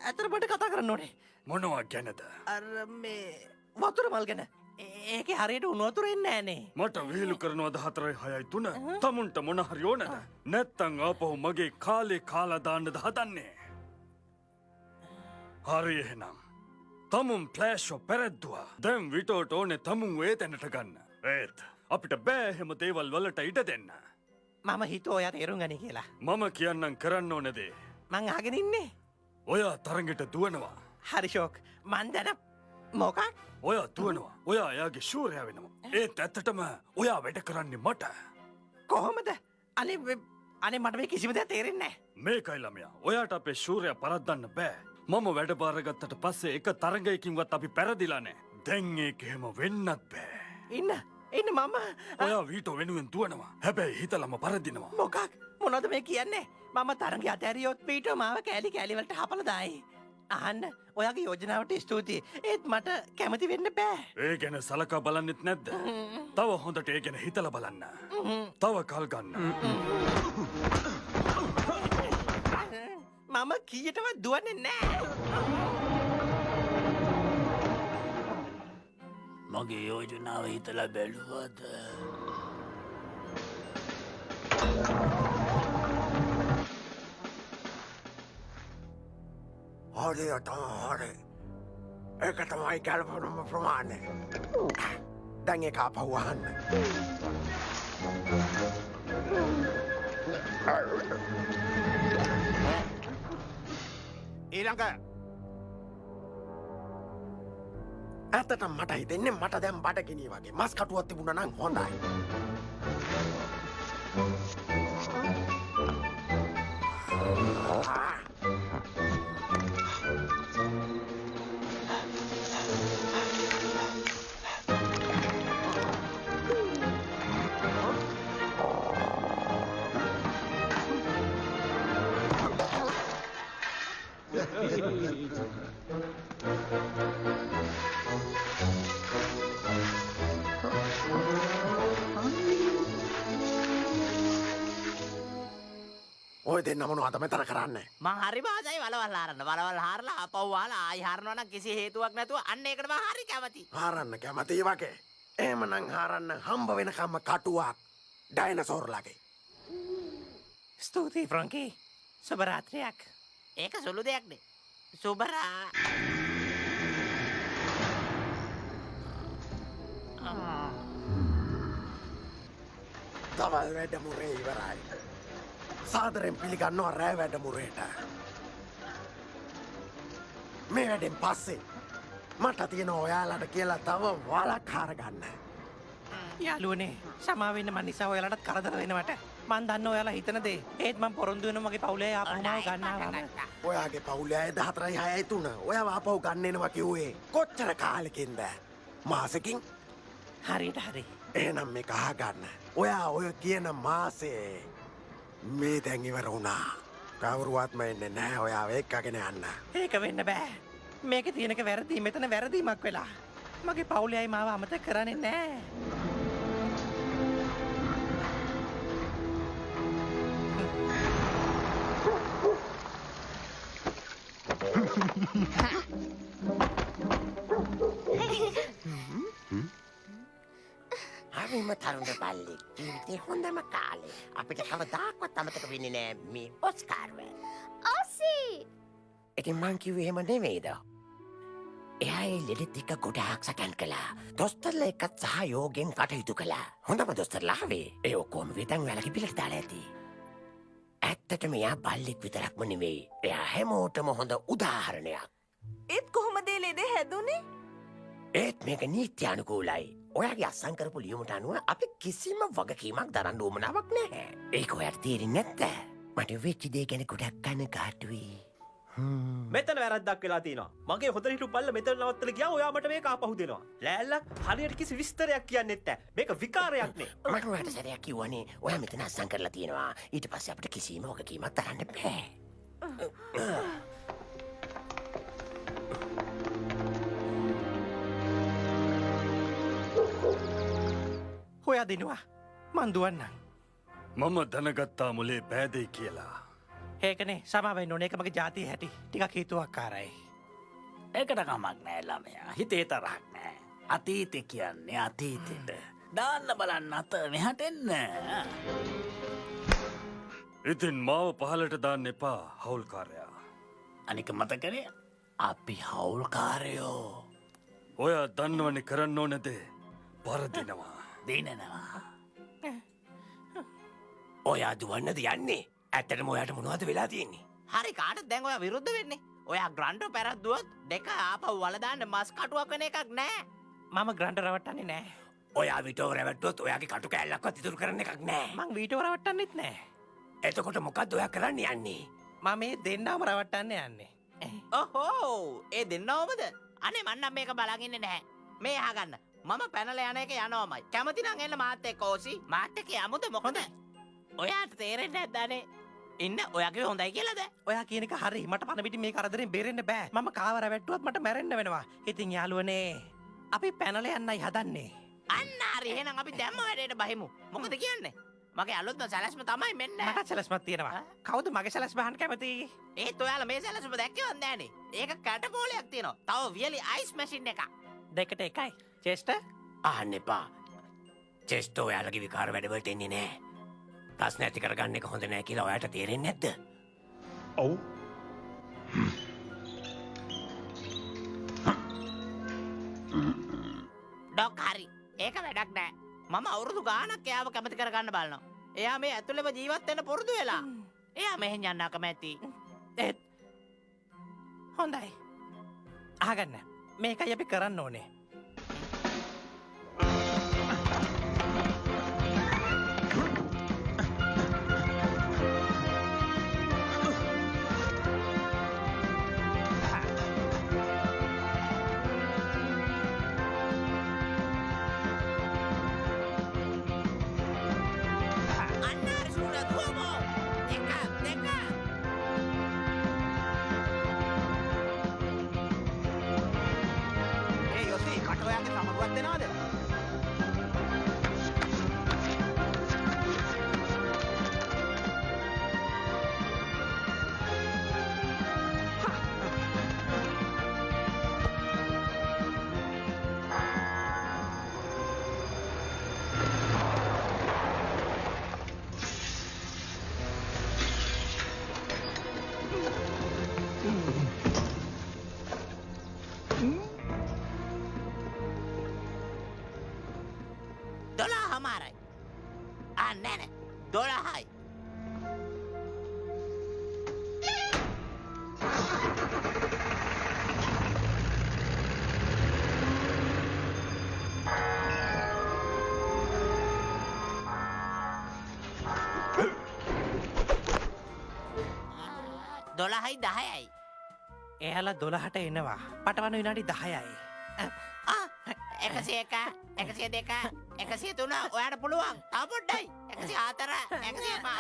ඇතරමට කතා කරන්න ඕනේ. මොනවා ගැනද? අර මේ වතුර මල් ගැන. ඒක හරියට උණුවතුර එන්නේ නෑනේ. මට විහිළු කරනවද 4:06 තමුන්ට මොන හරි ඕනද? නැත්තං ආපහු මගේ කාලේ කාලා දාන්නද හදන්නේ? හරි එහෙනම්. තමුන් ෆ්ලෑෂෝ පෙරද්දුවා. දැන් විටෝට ඕනේ තමුන් ඒ තැනට ගන්න. ඒත් අපිට බෑ එහෙම දේවල් වලට ඉඩ දෙන්න. මම හිතුවා ඔයා තේරුම් ගනි කියලා. මම කියන්නම් කරන්න ඕන දේ. මං අහගෙන ඉන්නේ. ඔයා තරගෙට දුවනවා. හරි ෂෝක්. මං දැන මොකක්? ඔයා දුවනවා. ඔයා එයාගේ ශූරයා වෙනවා. ඒත් ඇත්තටම ඔයා වැඩ කරන්නේ මට. කොහොමද? අනේ මට මේ කිසිම දෙයක් තේරෙන්නේ නැහැ. මේකයි ළමයා. ඔයාට අපේ ශූරයා පරද්දන්න බෑ. මම වැඩ බාරගත්තට පස්සේ එක තරගයකින්වත් අපි පෙරදිලා නෑ. දැන් ඒක එහෙම වෙන්නත් බෑ. ඉන්න මම ඔයා වීටෝ වෙනුවෙන් දුවනවා. හැබැයි හිතලම පරදිනවා. මොකක්? මොනවද මේ කියන්නේ? මම තරඟය අතහැරියොත් වීටෝ මාව කෑලි කෑලි වලට හපලා දායි. අහන්න ඔයාගේ යෝජනාවට ස්තුතියි. ඒත් මට කැමති වෙන්න බෑ. ඒ ගැන සලකා බලන්නෙත් නැද්ද? තව හොඳට ඒ ගැන හිතලා බලන්න. තව කල් ගන්න. මම කීයටවත් දුවන්නේ නෑ. මගේ යෝජනාව හිතලා බැලුවද? හරි හරි. ඒක තමයි ගැලපෙනම ප්‍රමාණය. දැන් ඒක ආපහු අහන්න. ඊළඟ ඇත්තටම මට හිතෙන්නේ මට දැන් බඩගිනි වගේ. මස් කටුවක් තිබුණා නම් හොඳයි. ඔය දෙන්න මොනවද මෙතන කරන්නේ? මං හරි බාසයි වලවල් හරන්න. වලවල් හරලා ආපහු වහලා ආයි හරනවා නම් කිසි හේතුවක් නැතුව අන්න ඒකට මං හරි කැමති. හාරන්න කැමති වගේ. එහෙමනම් හාරන්න හම්බ වෙනකම්ම කටුවක් ඩයිනසෝර්ලාගේ. ස්තුතියි ෆ්‍රොන්කි. සුබ රාත්‍රියක්. ඒක සුළු දෙයක්නේ. සුබරා. තවල් වැඩමුරේ ඉවරයි. සාදරෙන් පිළිගන්නවා රෑ වැඩමුරේට. මේ වැඩෙන් පස්සේ මට තියෙන ඔයාලට කියලා තව වලක් හරගන්න. යාළුවනේ සමා වෙන්න මං නිසා ඔයාලටත් කරදර වෙනවට. මං දන්න ඔයාලා හිතන දේ. ඒත් මං පොරොන්දු වෙනවා මගේ පවුලේ ආපහුම ගන්නවා. ඔයාගේ පවුලේ අය 14යි 6යි 3. ඔයාව ආපහු ගන්න එනවා කිව්වේ කොච්චර කාලෙකින්ද? මාසෙකින්? හරියට හරි. එහෙනම් මේක අහගන්න. ඔයා ඔය කියන මාසේ මේ දැන් ඉවර වුණා. කවුරුවත්ම එන්නේ නැහැ ඔයාව එක්කගෙන යන්න. ඒක වෙන්න බෑ. මේකේ තියෙනක වැරදි. මෙතන වැරදීමක් වෙලා. මගේ පවුලේ අය මාව අමතක කරන්නේ නෑ. හරිම තරුණ බල්ලෙක්. ජීවිතේ හොඳම කාලේ. අපිට කවදාකවත් අමතක වෙන්නේ නෑ මේ ඔස්කාර්ව. ඔසී! ඉතින් මං කිව්වේ එහෙම නෙමෙයිද? එයා ඒ ලෙඩෙත් එක්ක ගොඩාක් සටන් කළා. දොස්තරලා එක්කත් සහයෝගයෙන් කටයුතු කළා. හොඳම දොස්තරලා ආවේ. ඒ ඔක්කොම විතන් වැලකි පිළට දාලා ඇති. ඇත්තටම එයා බල්ලෙක් විතරක්ම නෙමෙයි. එයා හැමෝටම හොඳ උදාහරණයක්. ඒත් කොහොමද ඒ ලෙඩේ හැදුනේ? ඒත් මේක නීත්‍යානුකූලයි. ඔයාගේ අස්සම් කරපු ලියුමට අනුව අපි කිසිම වගකීමක් දරන්න උවමනාවක් නැහැ. ඒක ඔයාට තේරෙන්නේ නැත්ද? මට වෙච්ච දේ ගැන ගොඩක් කනගාටුයි. මෙතන වැරද්දක් වෙලා තියෙනවා. මගේ හොඳට හිටු බල්ල මෙතන නවත්තලා ගියා. ඔයා මට මේක ආපහු දෙනවා. ලෑල්ලක් හරියට කිසි විස්තරයක් කියන්නෙත් නැහැ. මේක විකාරයක් නේ. මට ඔයාට සැරයක් කිව්වනේ ඔයා මෙතන අස්සම් කරලා තියෙනවා. ඊට පස්සේ අපිට කිසිම වගකීමක් දරන්න බෑ. හොයා දෙනවා. මං දුවන්නම්. මම දැනගත්තා මුලේ බෑදේ කියලා. ඒකනේ සමා වෙන්න ඕනේ. ඒක මගේ ජාතිය හැටි. ටිකක් හිතුවක්කාරයි. ඒකට කමක් නෑ ළමයා. හිතේ තරහක් නෑ. අතීතේ කියන්නේ අතීතෙට. දාන්න බලන්න අත මෙහාට එන්න. ඉතින් මාව පහලට දාන්න එපා හවුල්කාරයා. අනික මතකනේ අපි හවුල්කාරයෝ. ඔයා දන්නවනේ කරන්න ඕන දේ. පරදිනවා. දිනනවා. ඔයා දුවන්නද යන්නේ? ඇත්තටම ඔයාට මොනවද වෙලා තියෙන්නේ? හරි කාටද දැන් ඔයා විරුද්ධ වෙන්නේ? ඔයා ග්‍රන්ඩ් පැරද්දුවොත් දෙක ආපහු වල දාන්න මස් කටුවක් වෙන එකක් නෑ. මම ග්‍රන්ඩ් රවට්ටන්නේ නෑ. ඔයා විටෝ රැවට්ටුවොත් ඔයාගේ කටු කෑල්ලක්වත් ඉතුරු කරන්න එකක් නෑ. මං වීටෝ රවට්ටන්නෙත් නෑ. එතකොට මොකද්ද ඔයා කරන්න යන්නේ? මම මේ දෙන්නම රවට්ටන්න යන්නේ. ඔහෝ ඒ දෙන්නවමද? අනේ මන්නම් මේක බලන් ඉන්නේ නැහැ. මේ අහගන්න. මම පැනලා යන එක යනවාමයි. කැමති නම් එන්න මාත් එක්ක ඕසි. මාත් එක්ක යමුද මොකද? ඔයාට තේරෙන්නේ නැද්දානේ? ඉන්න ඔයාගේ හොඳයි කියලාද? ඔයා කියන එක හරි. මට පණ පිටින් මේ කරදරෙන් බේරෙන්න බෑ. මම කාව රැවට්ටුවත් මට මැරෙන්න වෙනවා. ඉතින් යාළුවනේ අපි පැනලා යන්නයි හදන්නේ. අන්න හරි. එහෙනම් අපි දැම්ම වැඩේට බහිමු. මොකද කියන්නේ? මගේ අලුත්ම සැලැස්ම තමයි මෙන්න. මට සැලැස්මක් තියෙනවා. කවුද මගේ සැලැස්ම අහන්න කැමති? ඒත් ඔයාලා මේ සැලැස්ම දැක්කවත් නෑනේ. ඒක කැටපෝලයක් තියෙනවා. තව වියලි අයිස් මැෂින් එකක්. දෙකට එකයි. චෙස්ටර් අහන්න එපා. චෙස්ටෝ ඔයාලගේ විකාර වැඩවලට එන්නේ නෑ. ප්‍රශ්න ඇති කරගන්න එක හොඳ නෑ කියලා ඔයාට තේරෙන්නේ නැද්ද? ඔව්. ඩොක් හරි. ඒක වැඩක් නෑ. මම අවුරුදු ගාණක් එයාව කැමති කරගන්න බලනවා. එයා මේ ඇතුළේම ජීවත් වෙන්න පුරුදු වෙලා. එයා මෙහෙන් යන්න අකමැති. ඒත් හොඳයි. අහගන්න. මේකයි අපි කරන්න ඕනේ. දුවමු. එක දෙක. ඒ යොසේ කටෝයාගේ සමරුවක් දෙනවද? හමාරයි. නෑ 12යි. දොළහයි 10යි. එයාලා 12ට එනවා. පටවන විනාඩි 10යි. 101 102 103 ඔයාට පුළුවන්. තව පොඩ්ඩයි. 104 105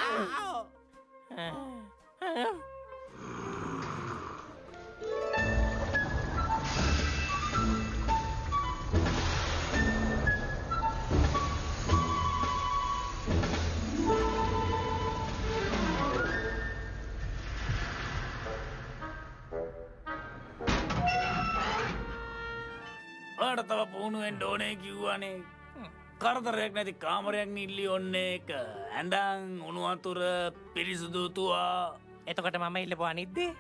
ඔයාට තව පුහුණුවෙන්ට ඕනේ කිව්වනේ. කරදරයක් නැති කාමරයක් නිල්ලි ඔන්න එක. ඇඳන් උණු වතුර පිරිසුදු තුවා. එතකොට මම ඉල්ලපු අනිද්දේ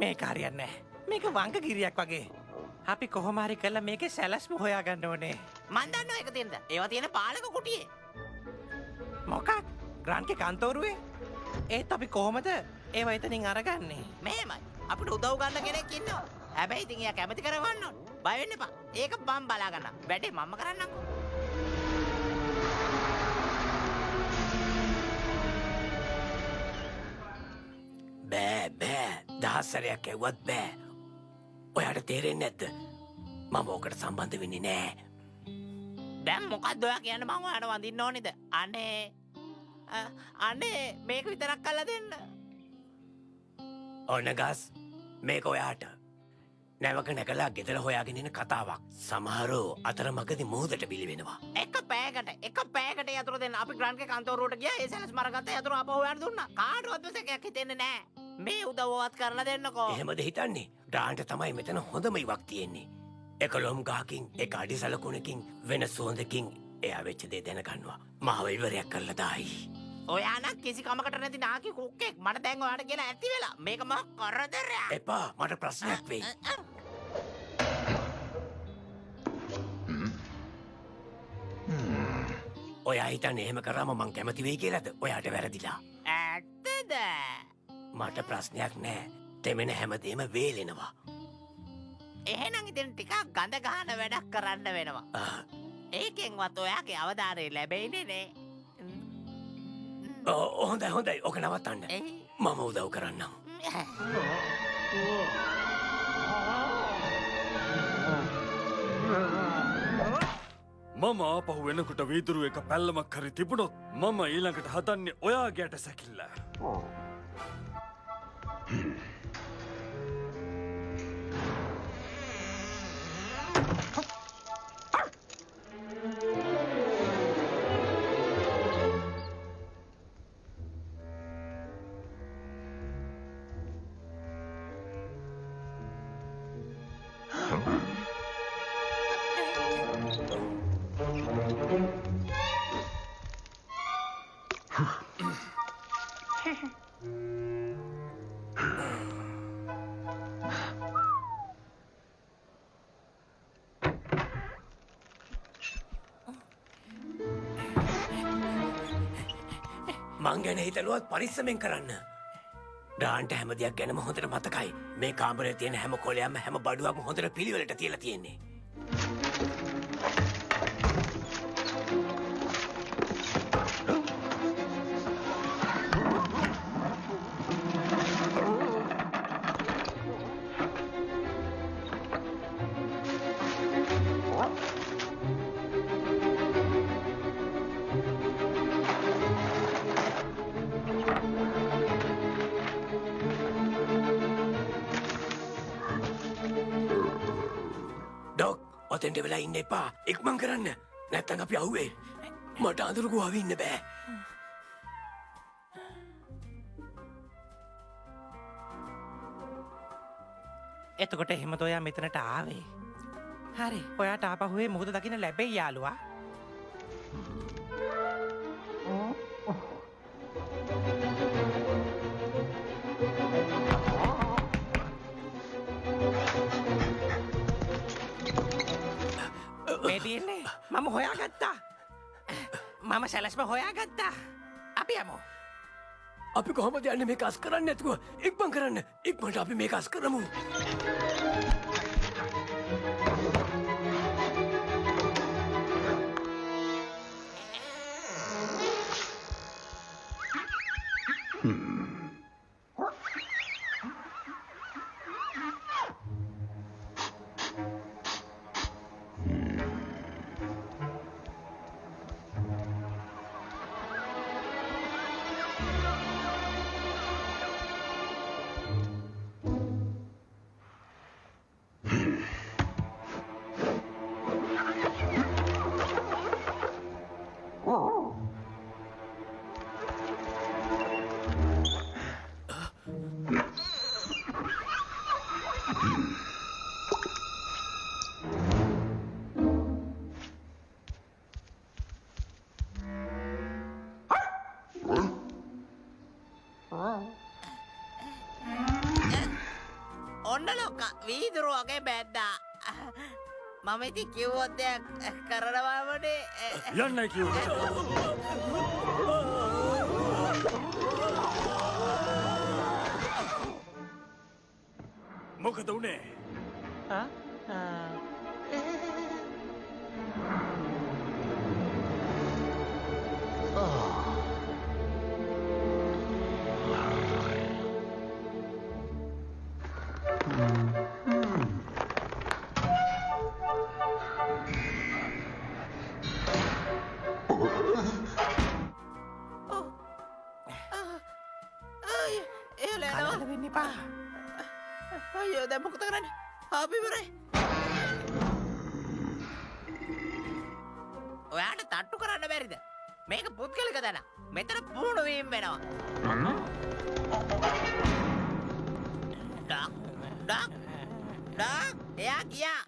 මේ කාරියක් නෑ. මේක වංග ගිරියක් වගේ. අපි කොහොම හරි කරලා මේකේ සැලැස්ම හොයාගන්න ඕනේ. මන් දන්නවා එක තියෙනද. ඒවා තියෙන පාලක කුටියේ. මොකක්? ග්‍රාන්ඩ්ගේ කාන්තෝරුවේ? ඒත් අපි කොහොමද ඒවා එතනින් අරගන්නේ? මෙහෙමයි. අපිට උදව් ගන්න කෙනෙක් ඉන්නවා. හැබැයි ඉතින් එයා කැමති කරවන්න ඕන. බය වෙන්න එපා. ඒක මම බලා ගන්නම්. වැඩේ මම කරන්නම්කෝ. බෑ දහස්සරයක් ඇව්වත් බෑ. ඔයාට තේරෙන්නේ නැද්ද? මම ඕකට සම්බන්ධ වෙන්නේ නෑ. දැන් මොකද්ද ඔයා කියන්නේ මං ඔයාට වඳින්න ඕනේද? අනේ මේක විතරක් කරලා දෙන්න. ඔන්න ගස් මේක ඔයාට. නැවක නැකලා ගෙදර හොයාගෙන ඉන්න කතාවක්. සමහරෝ අතරමඟදී මුහුදට බිලි වෙනවා. එක පෑයකට යතුරු දෙන්න. අපි ග්‍රාන්ඩ්ගේ කන්තෝරුවට ගියා. ඒ සැලස් මරගත්ත යතුරු අපව හොයන්න දුන්නා. කාටවත් මෙසකයක් හිතෙන්නේ නෑ. මේ උදව්වත් කරලා දෙන්නකෝ. එහෙමද හිතන්නේ? ග්‍රාන්ට් තමයි මෙතන හොඳම ඉවක් තියෙන්නේ. එක ලොම් ගහකින් එක අඩි සලකුණකින් වෙන සුවඳකින් එයා වෙච්ච දේ දැනගන්නවා. මාව ඉවරයක් කරලා දායි. ඔයා නම් කිසි කමකට නැති නාකි කුක්කෙක්. මට දැන් ඔයාට කියලා ඇති වෙලා. මේක මහ කරදරයක්. එපා මට ප්‍රශ්නයක් වෙයි. ඔයා හිතන්නේ එහෙම කරාම මං කැමති වෙයි කියලාද? ඔයාට වැරදිලා. ඇත්තද? මට ප්‍රශ්නයක් නෑ. තෙමෙන හැමදේම වේලෙනවා. එහෙනම් ඉතින් ටිකක් ගඳ ගහන වැඩක් කරන්න වෙනවා. ඒකෙන්වත් ඔයාගේ අවධානය ලැබෙන්නේ නේ. හොඳයි ඕක නවත්තන්න. මම උදව් කරන්නම්. මම ආපහු වෙනකොට වීදුරු එක පැල්ලමක් හරි තිබුණොත් මම ඊළඟට හදන්නේ ඔයාගේ ඇට සැකිල්ල. මං ගැන හිතලුවත් පරිස්සමෙන් කරන්න. ඩාන්ට හැම දෙයක් ගැනම හොඳට මතකයි. මේ කාමරේ තියෙන හැම කොලයක්ම හැම බඩුවක්ම හොඳට පිළිවෙලට තියලා තියෙන්නේ. ඔතෙන්ට වෙලා ඉන්න එපා. ඉක්මන් කරන්න. නැත්තම් අපි අහුවේ. මට අඳුරු ගුහාවේ ඉන්න බෑ. එතකොට එහෙමද ඔයා මෙතනට ආවේ? හරි. ඔයාට ආපහුවේ මොකද දකින්න ලැබෙයි යාළුවා? මේ තියෙන්නේ මම හොයාගත්තා. මම සැලැස්ම හොයාගත්තා. අපි යමු. අපි කොහොමද යන්නේ මේක අස් කරන්නේ නැතුව? ඉක්මන් කරන්න. ඉක්මනට අපි මේක අස් කරමු. ඔන්න ලොක්ක වීදුරු වගේ බැද්දා. මම ඉතින් කිව්වොත් දෙයක් කරනවාමනේ. යන්නයි කිව්වේ. මොකද උනේ? කලබල වෙන්න එපා. අයියෝ දැන් මොකද කරන්නේ? අපි ඉවරයි. ඔයාට තට්ටු කරන්න බැරිද? මේක පුද්ගලික දන. මෙතන පුහුණු වීම වෙනවා. ඩක් එයා ගියා.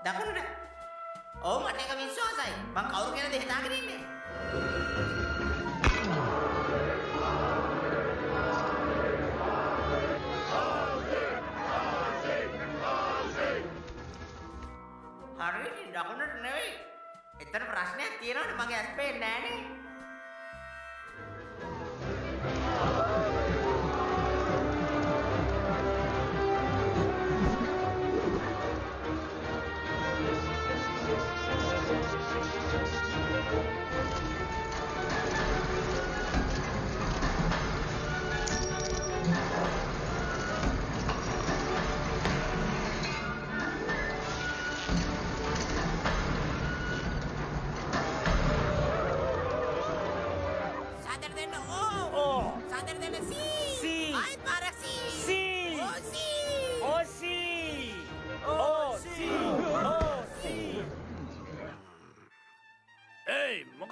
දකුණට. ඔව් මට එක විශ්වාසයි. මං කවුරු කියලාද හිතාගෙන ඉන්නේ? හරි දකුණට නෙවෙයි. එතන ප්‍රශ්නයක් තියෙනවනේ මගේ ඇස් පේන්නේ නෑනේ.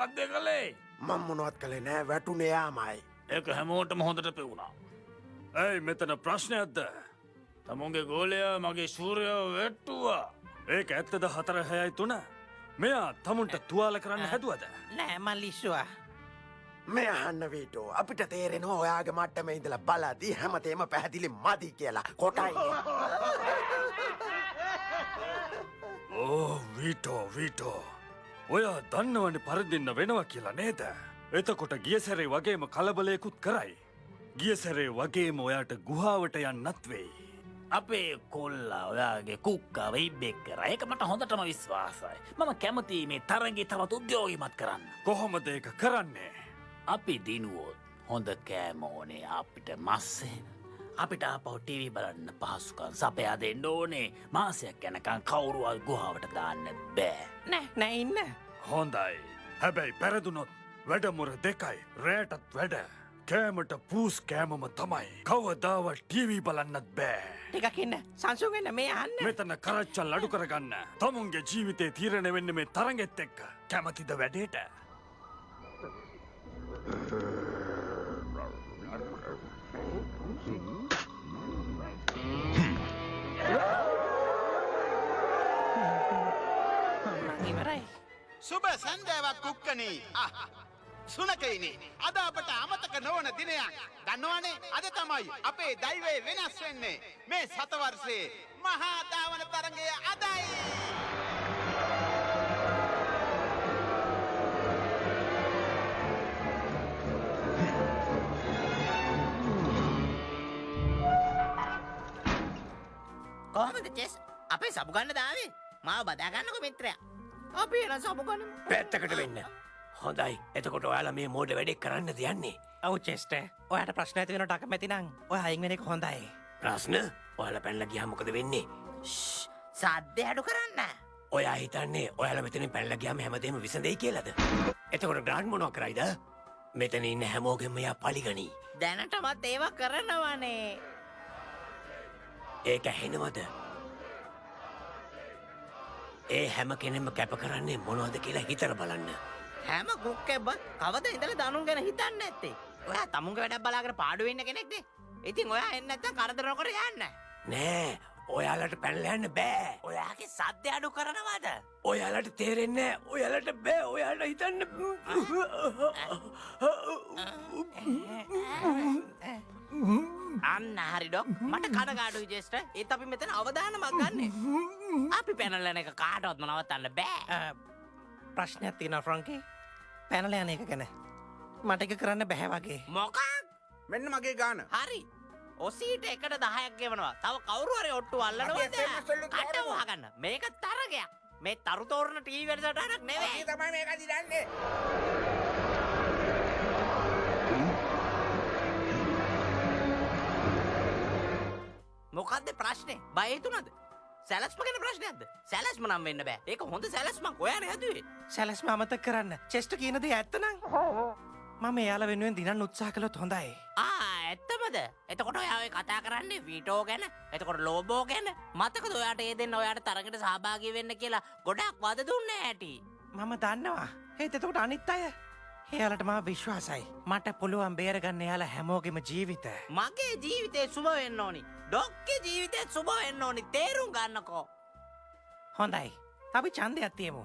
මොකක්ද කළේ? මම මොනවත් කළේ නෑ වැටුනේ යාමයි. ඒක හැමෝටම හොඳට පෙවුණා. ඇයි මෙතන ප්‍රශ්නයක්ද? තමුන්ගේ ගෝලයා මගේ ශූරයව වැට්ටුවා. ඒක ඇත්තද 4-6-3? මෙයා තමුන්ට තුවාල කරන්න හැදුවද? නෑ මං ලිස්සුවා. මේ අහන්න වීටෝ අපිට තේරෙනවා ඔයාගේ මට්ටම ඉඳලා බලද්දී හැමතේම පැහැදිලි මදි කියලා. කොටයි. ඕ වීටෝ. ඔයා දන්නවනේ පරදින්න වෙනවා කියලා නේද? එතකොට ගිය සැරේ වගේම කලබලයකුත් කරයි. ගිය සැරේ වගේම ඔයාට ගුහාවට යන්නත් වෙයි. අපේ කොල්ලා ඔයාගේ කුක්කාව ඉබ්බෙක් කරා. ඒක මට හොඳටම විශ්වාසයි. මම කැමතියි මේ තරඟේ තවත් උද්‍යෝගිමත් කරන්න. කොහොමද ඒක කරන්නේ? අපි දිනුවොත් හොඳ කෑම ඕනේ අපිට මස්සෙන්. අපිට ආපහු ටීවී බලන්න පහසුකම් සපයා දෙන්න ඕනේ. මාසයක් යනකම් කවුරුවත් ගුහාවට දාන්න බෑ. නෑ ඉන්න. හොඳයි. හැබැයි පැරදුනොත් වැඩමුර 2යි රෑටත් වැඩ. කෑමට පූස් කෑමම තමයි. කවදාවත් ටීවී බලන්නත් බෑ. ටිකක් ඉන්න. සංසුන් වෙන්න මේ අහන්න. මෙතන කරච්චල් අඩු කරගන්න. තමුන්ගේ ජීවිතේ තීරණය වෙන්නේ මේ තරගෙත් එක්ක. කැමතිද වැඩේට? ඉවරයි. සුබ සන්දෑවක් කුක්කනී. සුනකයිනි අද අපට අමතක නොවන දිනයක්. දන්නවනේ අද තමයි අපේ දෛවය වෙනස් වෙන්නේ. මේ සතවර්ෂයේ මහා ධාවන තරඟය අදයි. කොහොමද චෙස්? අපේ සබු ගන්න දාවේ. මාව බදා ගන්නකො මිත්‍රයා. අපි එන සබු ගන්න. පැත්තකට වෙන්න. හොඳයි. එතකොට ඔයාලා මේ මෝඩ වැඩේ කරන්නද යන්නේ? ඔව් චෙස්ටර්. ඔයාට ප්‍රශ්න ඇති වෙනවට අකමැති නම් ඔයා අයින් වෙන එක හොඳයි. ප්‍රශ්න? ඔයාලා පැනලා ගියාම මොකද වෙන්නේ? සද්ද අඩු කරන්න. ඔයා හිතන්නේ ඔයාලා මෙතනින් පැනලා ගියාම හැමදේම විසඳෙයි කියලාද? එතකොට ග්‍රාන්ඩ් මොනවා කරයිද? මෙතන ඉන්න හැමෝගෙම යා පලිගනි. දැනටමත් ඒවා කරනවනේ. ඒක ඇහෙනවද? ඒ හැම කෙනෙම කැප කරන්නේ මොනවද කියලා හිතලා බලන්න. හැම කුක්කෙබ්බ කවද ඉඳලා දනුන් ගැන හිතන්නේ නැත්තේ. ඔයා තමුන්ගේ වැඩක් බලාගෙන පාඩු වෙන්න කෙනෙක්ද? ඉතින් ඔයා එන්නේ නැත්තම් කරදර නොකර යන්න. නෑ ඔයාලට පැනලා යන්න බෑ. ඔයාගේ සද්ද අඩු කරනවද? ඔයාලට තේරෙන්නේ නෑ. ඔයාලට බෑ. ඔයාලට හිතන්න අන්න හරි ඩොක්. මට කනගාටුයි ජෙස්ටර්. ඒත් අපි මෙතන අවදානමක් ගන්නෙ. අපි පැනලා යන එක කාටවත් නවත්තන්න බෑ. ප්‍රශ්නයක් තියෙනවා ෆ්‍රැන්කි. පැනලා යන එක ගැන. මට එක කරන්න බෑ වගේ. මොකක්? මෙන්න මගේ ගාන. හරි. ඔසීට එකට 10ක් ගෙවනවා. තව කවුරු හරි ඔට්ටු අල්ලනවද? කට වහගන්න. මේක තරගයක්. මේ තරු තෝරන ටීවී වැඩසටහනක් නෙවෙයි. තමයි මේක දිරන්නේ. මොකද්ද ප්‍රශ්නේ? බය හිතුණාද? සැලස්ම ගැන ප්‍රශ්නයක්ද? සැලස්ම නම් වෙන්න බෑ. ඒක හොඳ සැලස්මක්. ඔයානේ හැදුවේ. සැලස්ම අමතක කරන්න. චෙස්ටර් කියන දේ ඇත්ත නම් මම එයාලා වෙනුවෙන් දිනන්න උත්සාහ කළොත් හොඳයි. ඇත්තමද? එතකොට ඔයා ඔය කතා කරන්නේ වීටෝ ගැන? එතකොට ලෝබෝ ගැන? මතකද ඔයාට ඒ දෙන්න ඔයාට තරගයට සහභාගී වෙන්න කියලා ගොඩක් වද දුන්නේ ඇටි? මම දන්නවා. ඒත් එතකොට අනිත් අය එයාලට මා විශ්වාසයි. මට පුළුවන් බේරගන්න එයාලා හැමෝගෙම ජීවිත. මගේ ජීවිතේ සුබ වෙන්න ඕනි. ඩොක්ගේ ජීවිතේ සුබ වෙන්න ඕනි. තේරුම් ගන්නකෝ. හොඳයි. අපි ඡන්දයක් තියමු.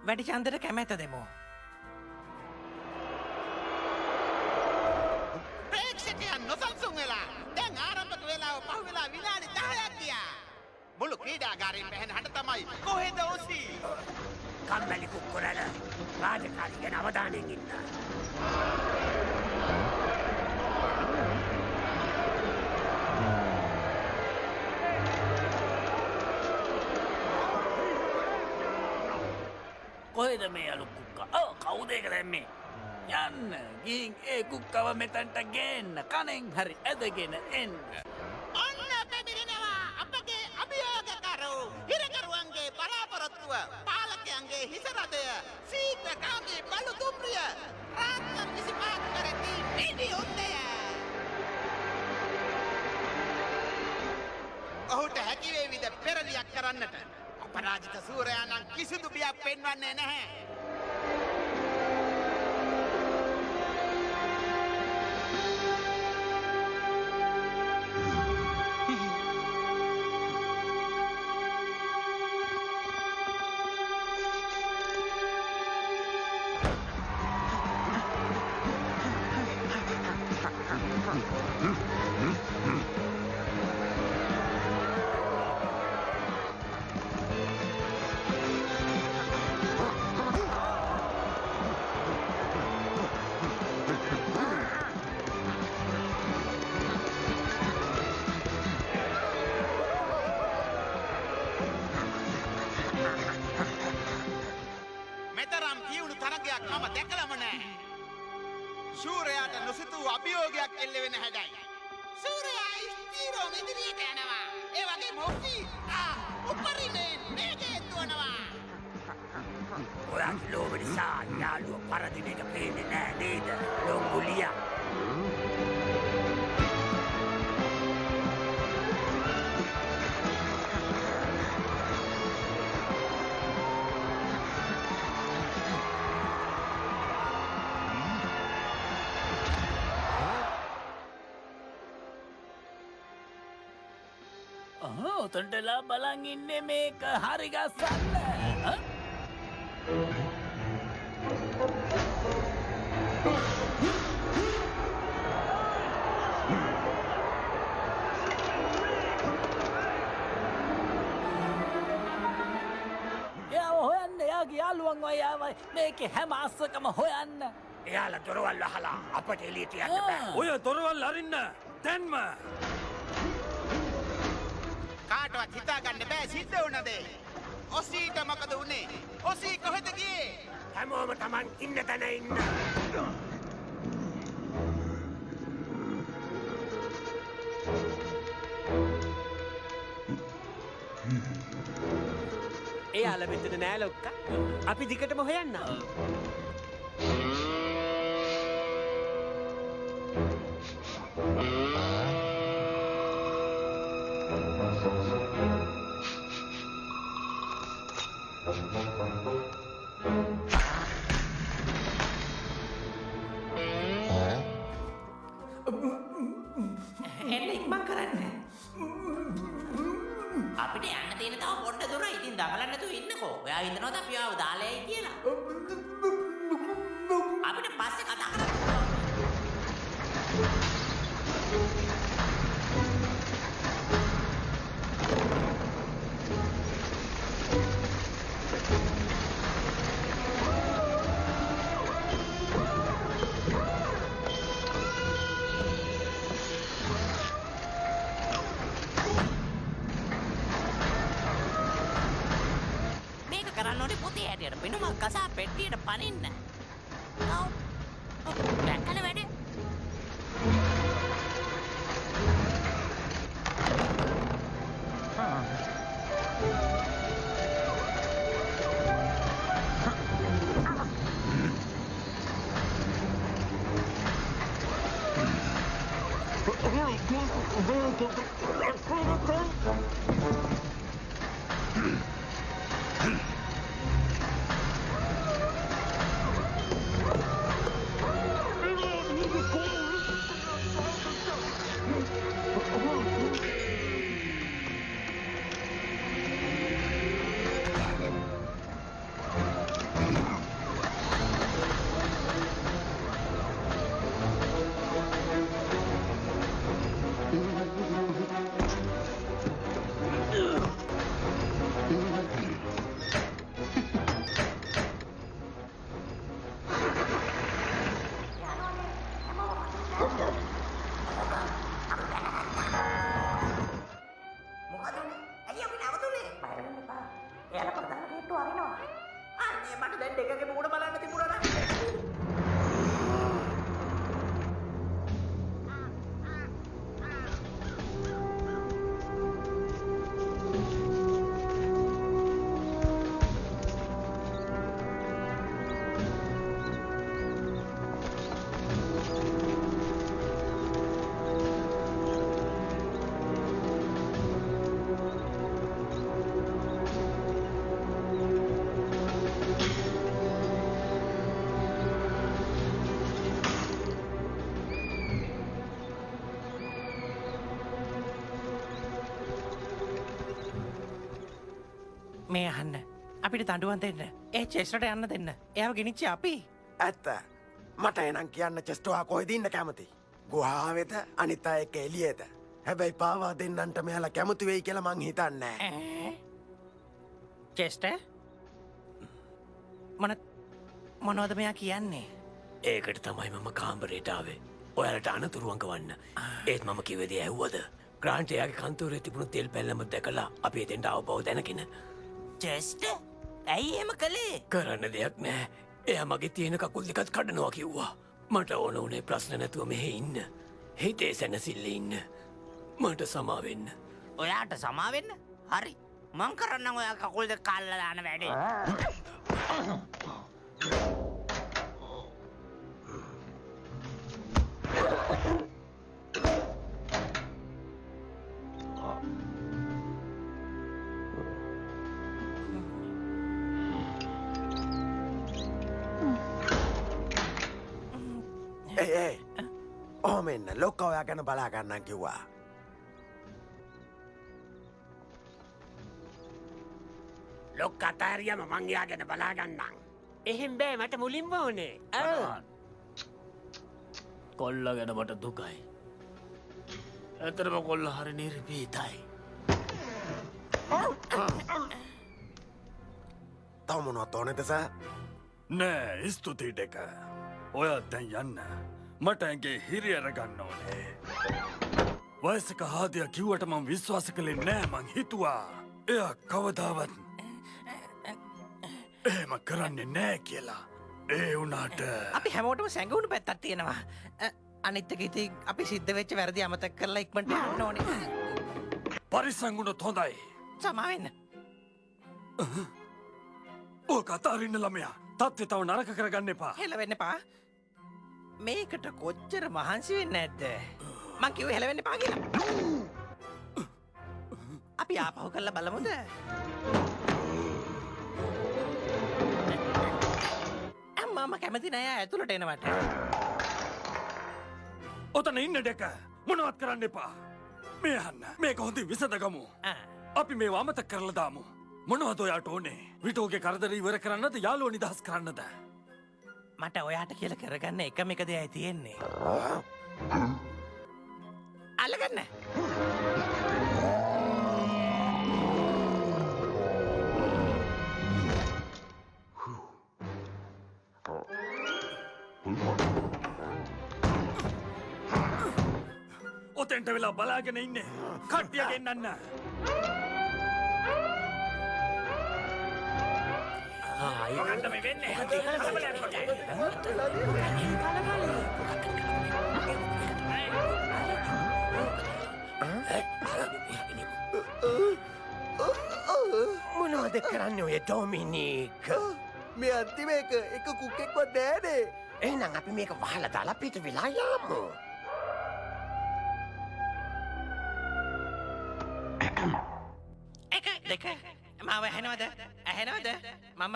වැඩි ඡන්දෙට කැමැත්ත දෙමු. ප්‍රේක්ෂකයන් නොසන්සුන් වෙලා. දැන් ආරම්භක වේලාව පහු වෙලා විනාඩි 10ක් ගියා. මුළු ක්‍රීඩාගාරයෙන් පැහැෙන හඬ තමයි කොහෙද ඔසී? කම්මැලි කුක්කුරල රාජකාරී ගැන අවධානයෙන් ඉන්න. කොහෙද මේ අලු කුක්කා? කවුද ඒක දැම්මේ? යන්න ගිහින් ඒ කුක්කව මෙතනට ගේන්න. කණෙන් හරි ඇදගෙන එන්න. ඔන්න පැමිණෙනවා අපගේ අභියෝගකරු හිරකරුවන්ගේ බලාපොරොත්තුව පාලකයන්ගේ හිසරදය සීඝ්‍රකාමී බලු දුම්රිය රාත්‍රී 25 කරති නිදි උත්තය. ඔහුට හැකි වේවිද පෙරලියක් කරන්නට? අපරාජිත සූරයා නම් කිසිදු බියක් පෙන්වන්නේ නැහැ. මෙතරම් කියවුණු තරගයක් මම දැකලම නෑ. ශූරයාට නොසිතූ අභියෝගයක් එල්ල වෙන හැඩයි. ශූරයා ස්ථීරව ඉදිරියට යනවා. ඒ වගේ මොකි උපරිමයෙන් වේගයෙන් දුවනවා. ඔයත් ලෝබ නිසා යාළුව පරදින එක පේන්නේ නෑ නේද? ලොංගුලියා. ඔතන්ටලා බලන් ඉන්නේ මේක හරි ගස්සන්න. එයා හොයන්න එයාගේ යාළුවන් ඔයාවයි මේකේ හැම අස්සකම හොයන්න. එයාලා දොරවල් අහලා අපට එළියට යන්න බෑ. ඔය දොරවල් අරින්න දැන්ම. කාටවත් හිතාගන්න බෑ සිද්ධ වුණ දේ. ඔසීට මොකද වුනේ? ඔසී කොහෙද ගියේ? හැමෝම Taman ඉන්න තැන ඉන්න. එයාලා මෙතන නෑ ලොක්කා. අපි දිගටම හොයන්න. එන්න ඉක්මන් කරන්න. අපිට යන්න තියෙන තව පොඩ්ඩ දුර. ඉතින් දඟලන්න නැතුව ඉන්නකෝ. ඔයා හිතනවද අපි ආව දාලා යයි කියලා? අපිට පස්සේ කතා කරමු. කරන්න ඕනේ පුතේ හැටියට පිනුමක් කසා පෙට්ටියට පනින්න. දැක්කල වැඩේ. මට දැන් දෙකගේ මූණ බලන්න තිබුණා නේද? මේ අහන්න අපිට තඩුවන් දෙන්න ඒ චෙස්ටට යන්න දෙන්න එයාව ගෙනනිච්ච අපි ඇත්ත මට එනම් කියන්න චෙස්ටවා කොයිදන්න කැමති ගුහාවෙත අනිතා එක එලියේද හැබැයි පාවා දෙන්නන්ට මෙයාලා කැමති වෙයි කියලා මං හිතන්න චෙස්ට මොනවද මෙයා කියන්නේ ඒකට තමයි මම කාම්බරේටාවේ ඔයාලට අනතුරුවන්ක වන්න ඒත් මම කිවේදේ ඇහුවද ග්‍රාන්ට් එයාගේ කන්තෝරේ තිබුණු තෙල් පැල්ලම දැකලා අපි එතෙන්ට ආව බව දැනගෙන චෙස්ට ඇයි එම කළේ කරන්න දෙයක් නෑ. එයා මගේ තියෙන කකුල් දෙකත් කඩනවා කිව්වා. මට ඕන උනේ ප්‍රශ්න නැතුව මෙහෙ ඉන්න. හිතේ සැනසෙල්ල ඉන්න. මට සමාවෙන්න. ඔයාට සමාවෙන්න හරි මං කරන්න ඔයා කකුල්ද කල්ල දාන වැඩේ ඒ ඔහොම එන්න ලොක්ක ඔයා ගැන බලා ගන්නන් කිව්වා. ලොක් අතාරියම මං යා ගැන බලාගන්නම්. එහෙම් බෑ මට මුලින්ම ඕනේ. කොල්ල ගැන මට දුකයි. ඇතරම කොල්ල හරි නිර්පීතයි. තව මොනවත් ඕනෙද සර්? නෑ ස්තුතියි දෙක. ඔයත් දැන් යන්න. මට ඇගේ හිරියර ගන්න ඕනේ. වයසක හාදය කිව්වට මං විශ්වාස කළේ නෑ මං හිතුවා. එයා කවදාවත් එහෙම කරන්නේ නෑ කියලා. ඒ වුණාට අපි හැමෝටම සැඟවුණු පැත්තක් තියෙනවා. අනිත් එක ඉතින් අපි සිද්ධ වෙච්ච වැරදි අමතක කරලා ඉක්මනට යන්න ඕනේ. පරිස්සම් වුණොත් හොඳයි. සමා වෙන්න. ඕක අතාරින්න ළමයා. තත්ත්වය තව නරක කරගන්න එපා. හෙලවෙන්න එපා. මේකට කොච්චර මහන්සි වෙන්නේ නැද්ද? මං කිව්වේ හෙලවෙන්න එපා කියලා. අපි ආපහු කරලා බලමුද? මම කැමති නෑ ඇතුළට එනවට. ඔතන ඉන්න දෙක මොනවත් කරන්න එපා. මේ අහන්න මේක හොඳින් විසඳගමු. අපි මේ අමතක කරලා දාමු. මොනවද ඔයාට ඕනේ? විටෝගේ කරදර ඉවර කරන්නද යාළුවෝ නිදහස් කරන්නද? මට ඔයාට කියලා කරගන්න එකම එක දෙයයි තියෙන්නේ. අල්ලගන්න. ඔතෙන්ට වෙලා බලාගෙන ඉන්නේ. කට්ටිය ගෙන්නන්න. ඒකන්ට මේ වෙන්නේ. මොනවද කරන්න ඔය ඩොමිනික්? මේ අන්තිම එක කුක්කෙක්වත් නෑනේ. එහෙනම් අපි මේක වහලා දාලා පිට වෙලා යමු. එක දෙක මාව ඇහෙනවද? ඇහෙනවද? මම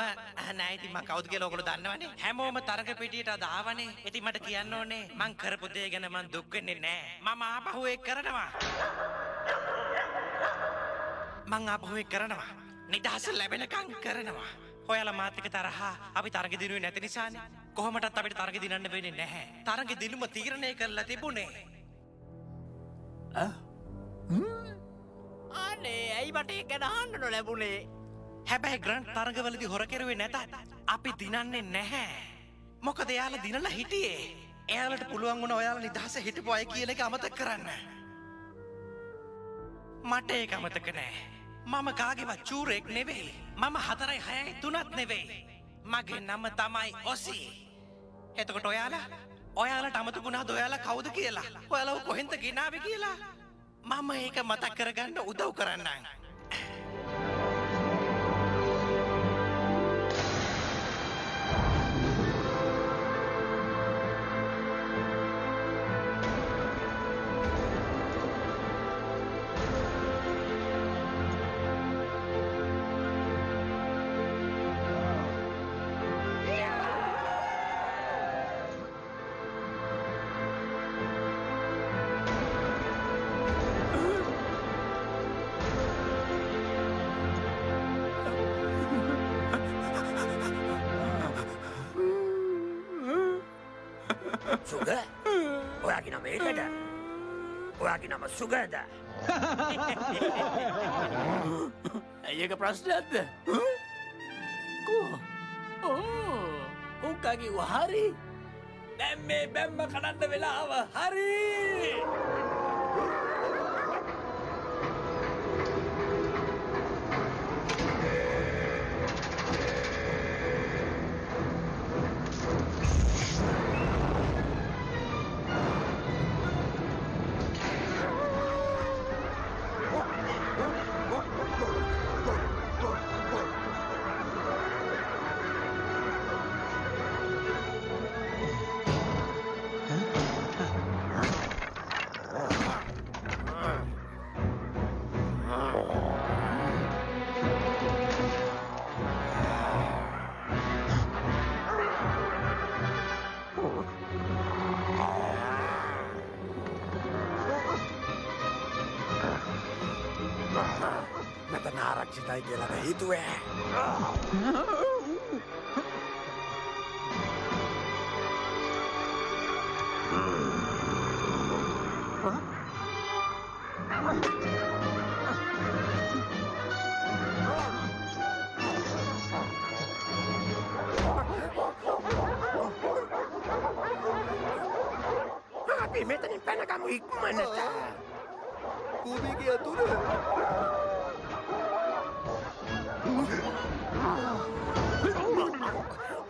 නෑ ඉතින් මං කවුද කියලා ඔයගොල්ලෝ දන්නවනේ. හැමෝම තරඟ පිටියට අද ආවනේ. ඉතින් මට කියන්න ඕනේ මං කරපු දේ ගැන මං දුක් වෙන්නේ නෑ. මම ආපහු ඒක කරනවා. මං ආපහු ඒක කරනවා. නිදහස ලැබෙනකන් කරනවා. ඔයාලා මාත් එක්ක තරහා අපි තරඟ දිනුවේ නැති නිසානේ. කොහොමටත් අපිට තරඟ දිනන්න වෙන්නේ නැහැ. තරඟ දිනුම තීරණය කරලා තිබුණේ. අනේ ඇයි මට ඒක ගැන අහන්න නොලැබුණේ හැබැයි ග්‍රන්ඩ් තරඟවලදී හොර කෙරුවේ නැතත් අපි දිනන්නේ නැහැ. මොකද එයාලා දිනලා හිටියේ. එයාලට පුළුවන් වුණා ඔයාලා නිදහස හිටපු අය කියන එක අමතක කරන්න. මට ඒක අමතක නෑ. මම කාගේවත් චූරෙක් නෙවෙයි. මම 4යි 6යි 3ත් නෙවෙයි. මගේ නම තමයි ඔසි. එතකොට ඔයාලට අමතක වුණාද ඔයාලා කවුද කියලා? ඔයාලව කොහෙන්ද ගෙනාවේ කියලා? මම ඒක මතක් කරගන්න උදව් කරන්නම්. සුග? ඔයාගේ නම ඒකද? ඔයාගේ නම සුගද? ඇයි ඒක ප්‍රශ්නයක්ද? උංකා කිව්වා හරි. දැන් මේ බැම්ම කඩන්න වෙලාව හරි. සුරක්ෂිතයි කියලාද හිතුවේ? අපි මෙතනින් පැනගමු ඉක්මනට. කුඹිගේ අතුර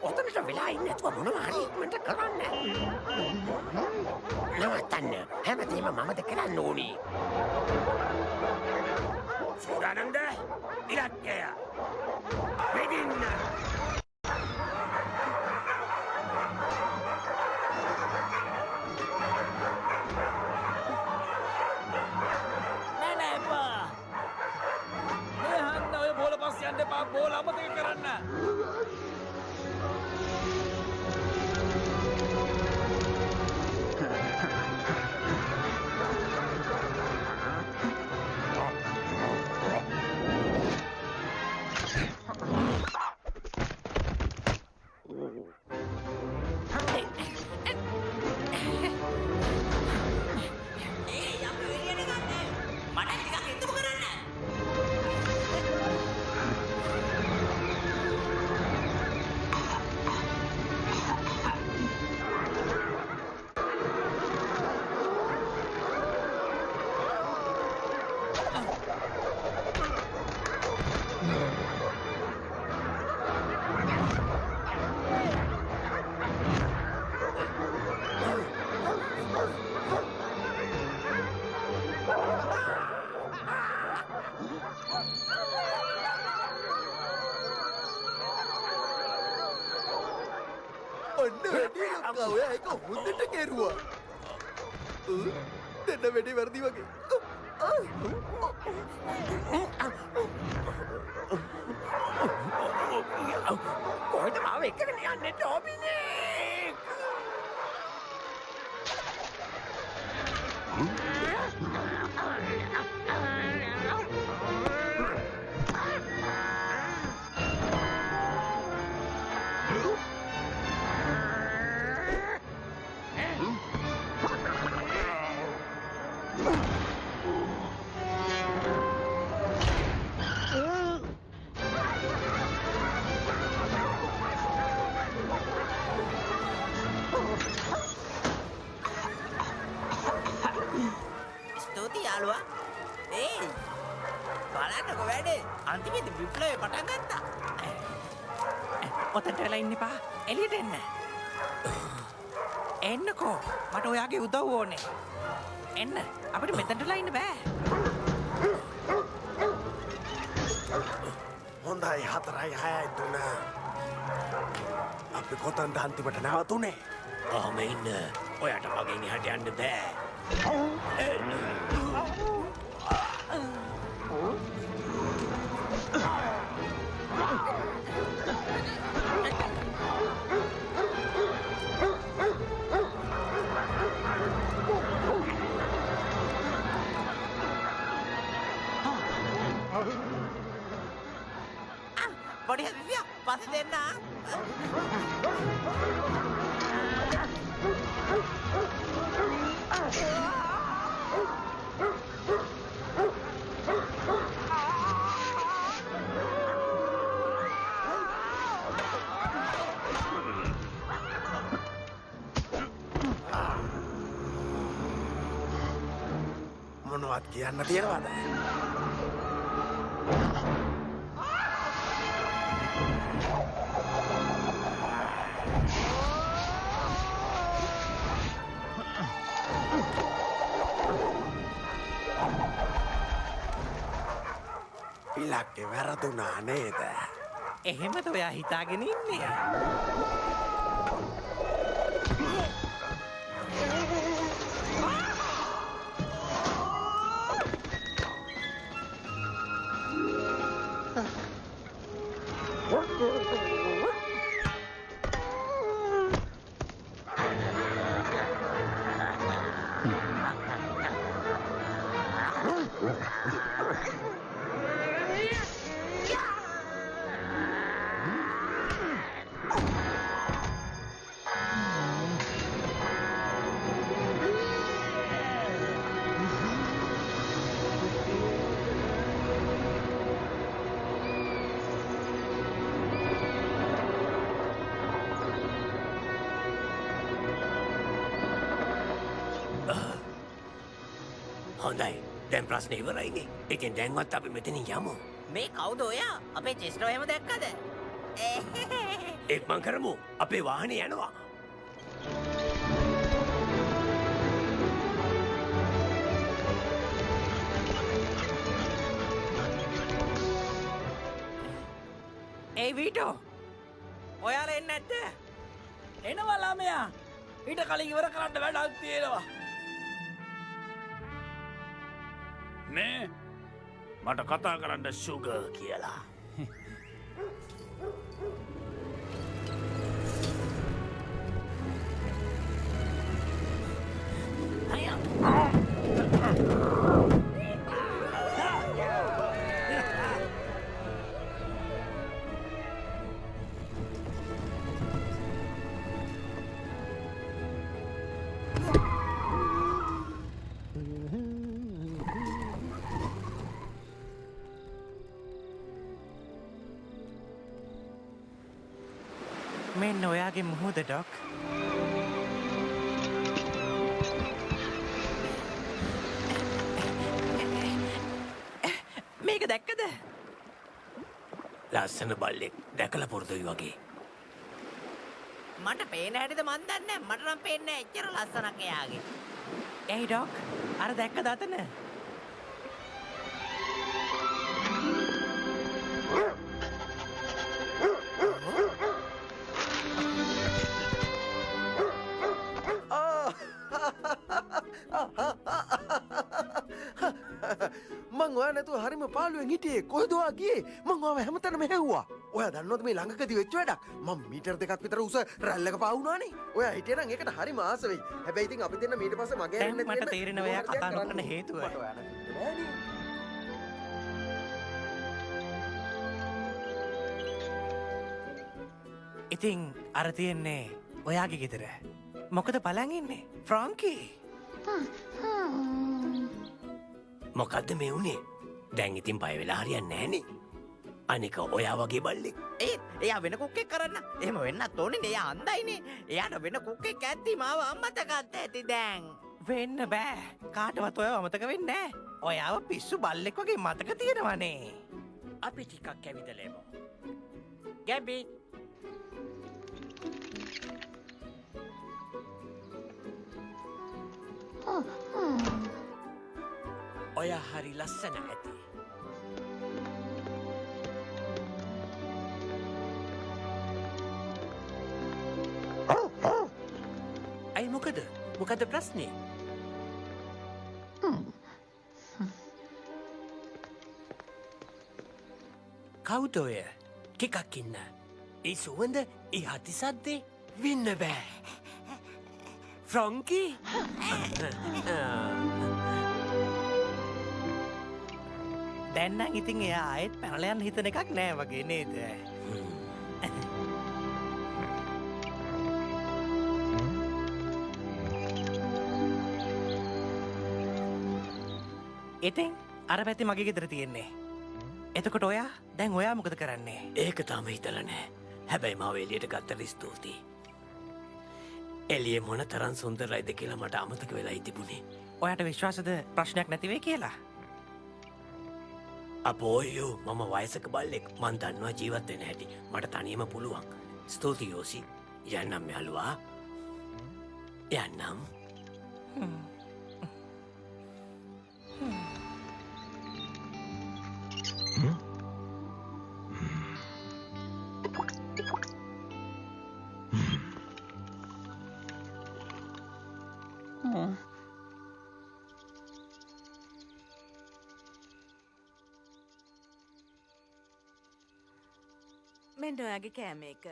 ඔතනට වෙලා ඉන්නේ නැතුව මොනවා හරි ඉක්මනට කරන්න. නවත්තන්න. හැමදේම මමද කරන්න ඕනේ. සූදානම්ද? ඉලක්කය. වෙදින්න. නෑ නෑ එපා. මේ හන්ද ඔය බෝල පස්සේ යන්න එපා. බෝල අමතක කරන්න. ඔන්න වැඩි ලොක්කා ඔයා ඒක හොඳට කෙරුවා. දෙන්න වැඩි වැරදි වගේ. කොහෙද මාව එකගෙන යන්නේ ඩොමිනික්? ස්තුතියි යාළුවා. ඒ බලන්නකො වැඩේ. අන්තිමේදී විප්ලවය පටන් ගත්තා. ඔතනට වෙලා ඉන්න එපා. එළියට එන්න. එන්නකෝ. මට ඔයාගේ උදව් ඕනේ. එන්න. අපිට මෙතනට වෙලා ඉන්න බෑ. හොඳයි 4යි 6යි 3. අපි කොතන්ද අන්තිමට නැවතුනේ? ආම ඉන්න. ඔයාට මගෙන් එහාට යන්න බෑ. පොඩි හදිසියක් පස්සේ දෙන්න. මොනවද කියන්න තියෙනවද? ඉලක්කේ වැරදුනා නේද? එහෙමද ඔයා හිතාගෙන ඉන්නේ? හොඳයි දැන් ප්‍රශ්න ඉවරයිනේ. ඉතින් දැන්වත් අපි මෙතනින් යමු. මේ කවුද ඔයා අපේ චෙස්ටර් එහෙම දැක්කද? එක්මන් කරමු. අපේ වාහනේ යනවා. ඒ වීටෝ ඔයාලා එන්නේ නැද්ද? එනවා ළමයා. ඊට කලින් ඉවර කරන්න වැඩක් තියෙනවා. මේ මට කතා කරන්න සුගර් කියලා. මෙන්න ඔයාගේ මුහුද ඩොක්. මේක දැක්කද? ලස්සන බල්ලෙක් දැකලා පුරුදුයි වගේ. මට පේන හැටිද මන් දන්නේ නැහැ. මට නම් පේන්නේ නැහැ එච්චර ලස්සනක් එයාගේ. ඇයි ඩොක් අර දැක්කද අතන? මං ඔයා නැතුව හරිම පාළුවෙන් හිටියේ. කොහෙද ඔයා ගියේ? මං ඔයාව හැමතැනම හෙව්වා. ඔයා දන්නවද මේ ළඟකදී වෙච්ච වැඩක්? මම මීටර් 2ක් විතර උස රැල්ලක පාවුනානේ. ඔයා හිටියේ නම් ඒකට හරිම ආස වෙයි. හැබැයි ඉතින් අපි දෙන්න ඊට පස්සේ මගේ දැන් මට තේරෙනවා ඔයා කතා නොකරන හේතුව. මට ඔයා නැතුව බෑනේ. ඉතින් අර තියෙන්නේ ඔයාගේ ගෙදර. මොකද බලන් ඉන්නේ? ෆ්‍රාන්කි. මොකද්ද මේ උනේ? දැන් ඉතින් බය වෙලා හරියන්නේ නැහනේ. අනික ඔයා වගේ බල්ලෙක්. ඒත් එයා වෙන කුක්කෙක් කරන්න. එහෙම වෙන්නත් ඕනේ. එයා අන්දයිනේ. එයාට වෙන කුක්කෙක් ඇත්ති මාව අම්මතකත් ඇති දැන්. වෙන්න බෑ. කාටවත් ඔයාව අමතක වෙන්නේ නැහැ. ඔයාව පිස්සු බල්ලෙක් වගේ මතක තියෙනවනේ. අපි ටිකක් ඇවිදලෙමු. ගැබි ඔය හරි ලස්සන ඇති. ඇයි මොකද ප්‍රශ්නේ? කවුද ඔය? ටිකක් ඉන්න. ඒ සුවඳ ඒ හති සද්දේ වෙන්න බෑ. ෆ්‍රොන්කි? දැන් නම් ඉතින් එයා ආයෙත් පැනලා යන්න හිතන එකක් නෑ වගේ නේද? ඉතින් අර පැත්තේ මගේ ගෙදර තියෙන්නේ. එතකොට ඔයා දැන් ඔයා මොකද කරන්නේ? ඒක තාම හිතලා නැහැ. හැබැයි මාව එළියට ගත්තට ස්තුතියි. එළිය මොන තරම් සුන්දරයිද කියලා මට අමතක වෙලා තිබුණේ. ඔයාට විශ්වාසද ප්‍රශ්නයක් නැති වෙයි කියලා? අපෝයෝ මම වයසක බල්ලෙක්. මන් දන්නවා ජීවත් වෙන්න හැටි. මට තනියම පුළුවන්. ස්තුතියි යෝසි. යන්නම් යාළුවා. යන්නම්. මෙන්න ඔයාගේ කෑම එක.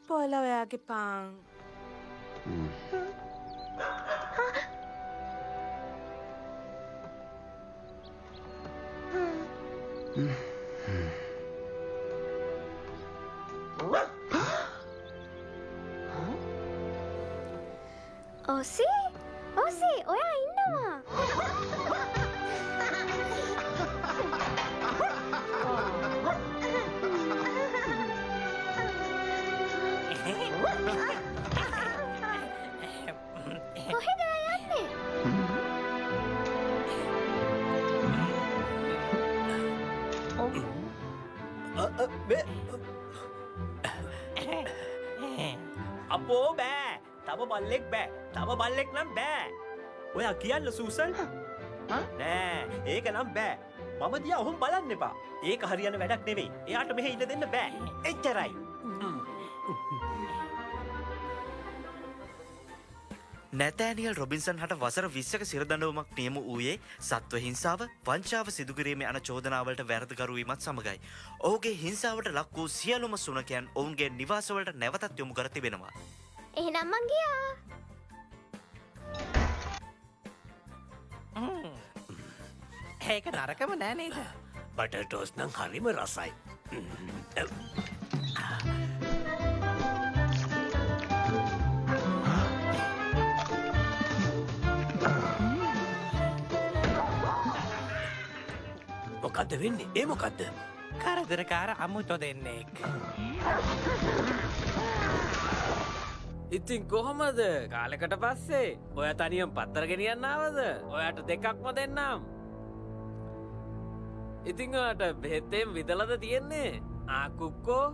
පොල ඔයාගේ පාන්. ඔසි ඔයා ඉන්නවා. කොහෙද යන්නේ? අපෝ බෑ තම බල්ලෙක් බෑ තම බල්ලෙක් නම් බෑ ඔයා කියන්න සූසන් නෑ ඒක නම් බෑ මම දිහා ඔහොම බලන්න එපා ඒක හරියන වැඩක් නෙවෙයි එයාට මෙහෙ ඉන්න දෙන්න බෑ එච්චරයි නැතෑනියල් රොබින්සන් හට වසර 20ක සිරදඬුවමක් නියම වූයේ සත්ව හිංසාව වංචාව සිදුකිරීමේ යන චෝදනාවලට වැරදිකරු වීමත් සමගයි. ඔහුගේ හිංසාවට ලක් වූ සියලුම සුනකයන් ඔවුන්ගේ නිවාසවලට නැවතත් යොමු කර තිබෙනවා. එහෙනම් මං ගියා. ඒක නරකම නෑ නේද? බටර් ටෝස් නම් හරිම රසයි. මොකද්ද වෙන්නේ? ඒ මොකද්ද? කරදරකාර අමුතො දෙන්නෙක්. ඉතින් කොහොමද කාලෙකට පස්සේ ඔය තනියම් පත්තර ගෙනියන්න ආවද? ඔයාට දෙකක්ම දෙන්නම්. ඉතින් ඔයාට බෙහෙතෙන් විදලද තියෙන්නේ? ආකුක්කෝ.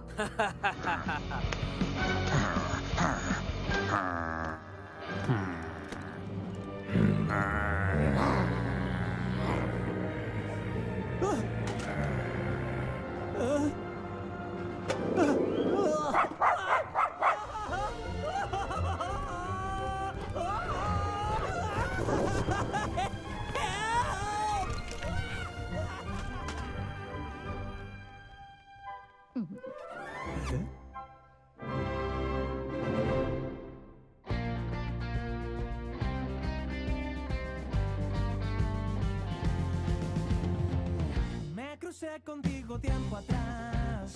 Crucé contigo tiempo atrás,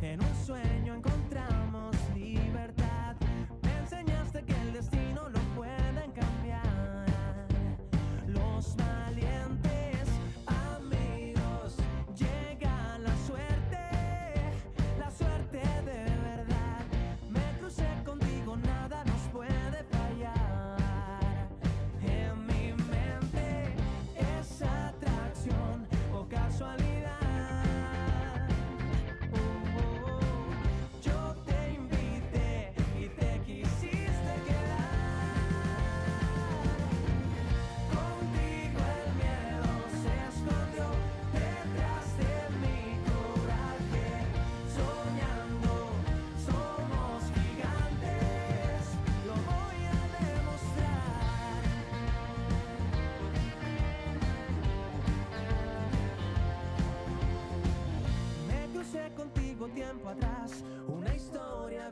en un sueño encontramos libertad, me enseñaste que el destino lo pueden cambiar, los valientes amigos, llega la suerte de verdad, me crucé contigo, nada nos puede fallar, en mi mente esa atracción o casualidad. Contigo tiempo atrás, una historia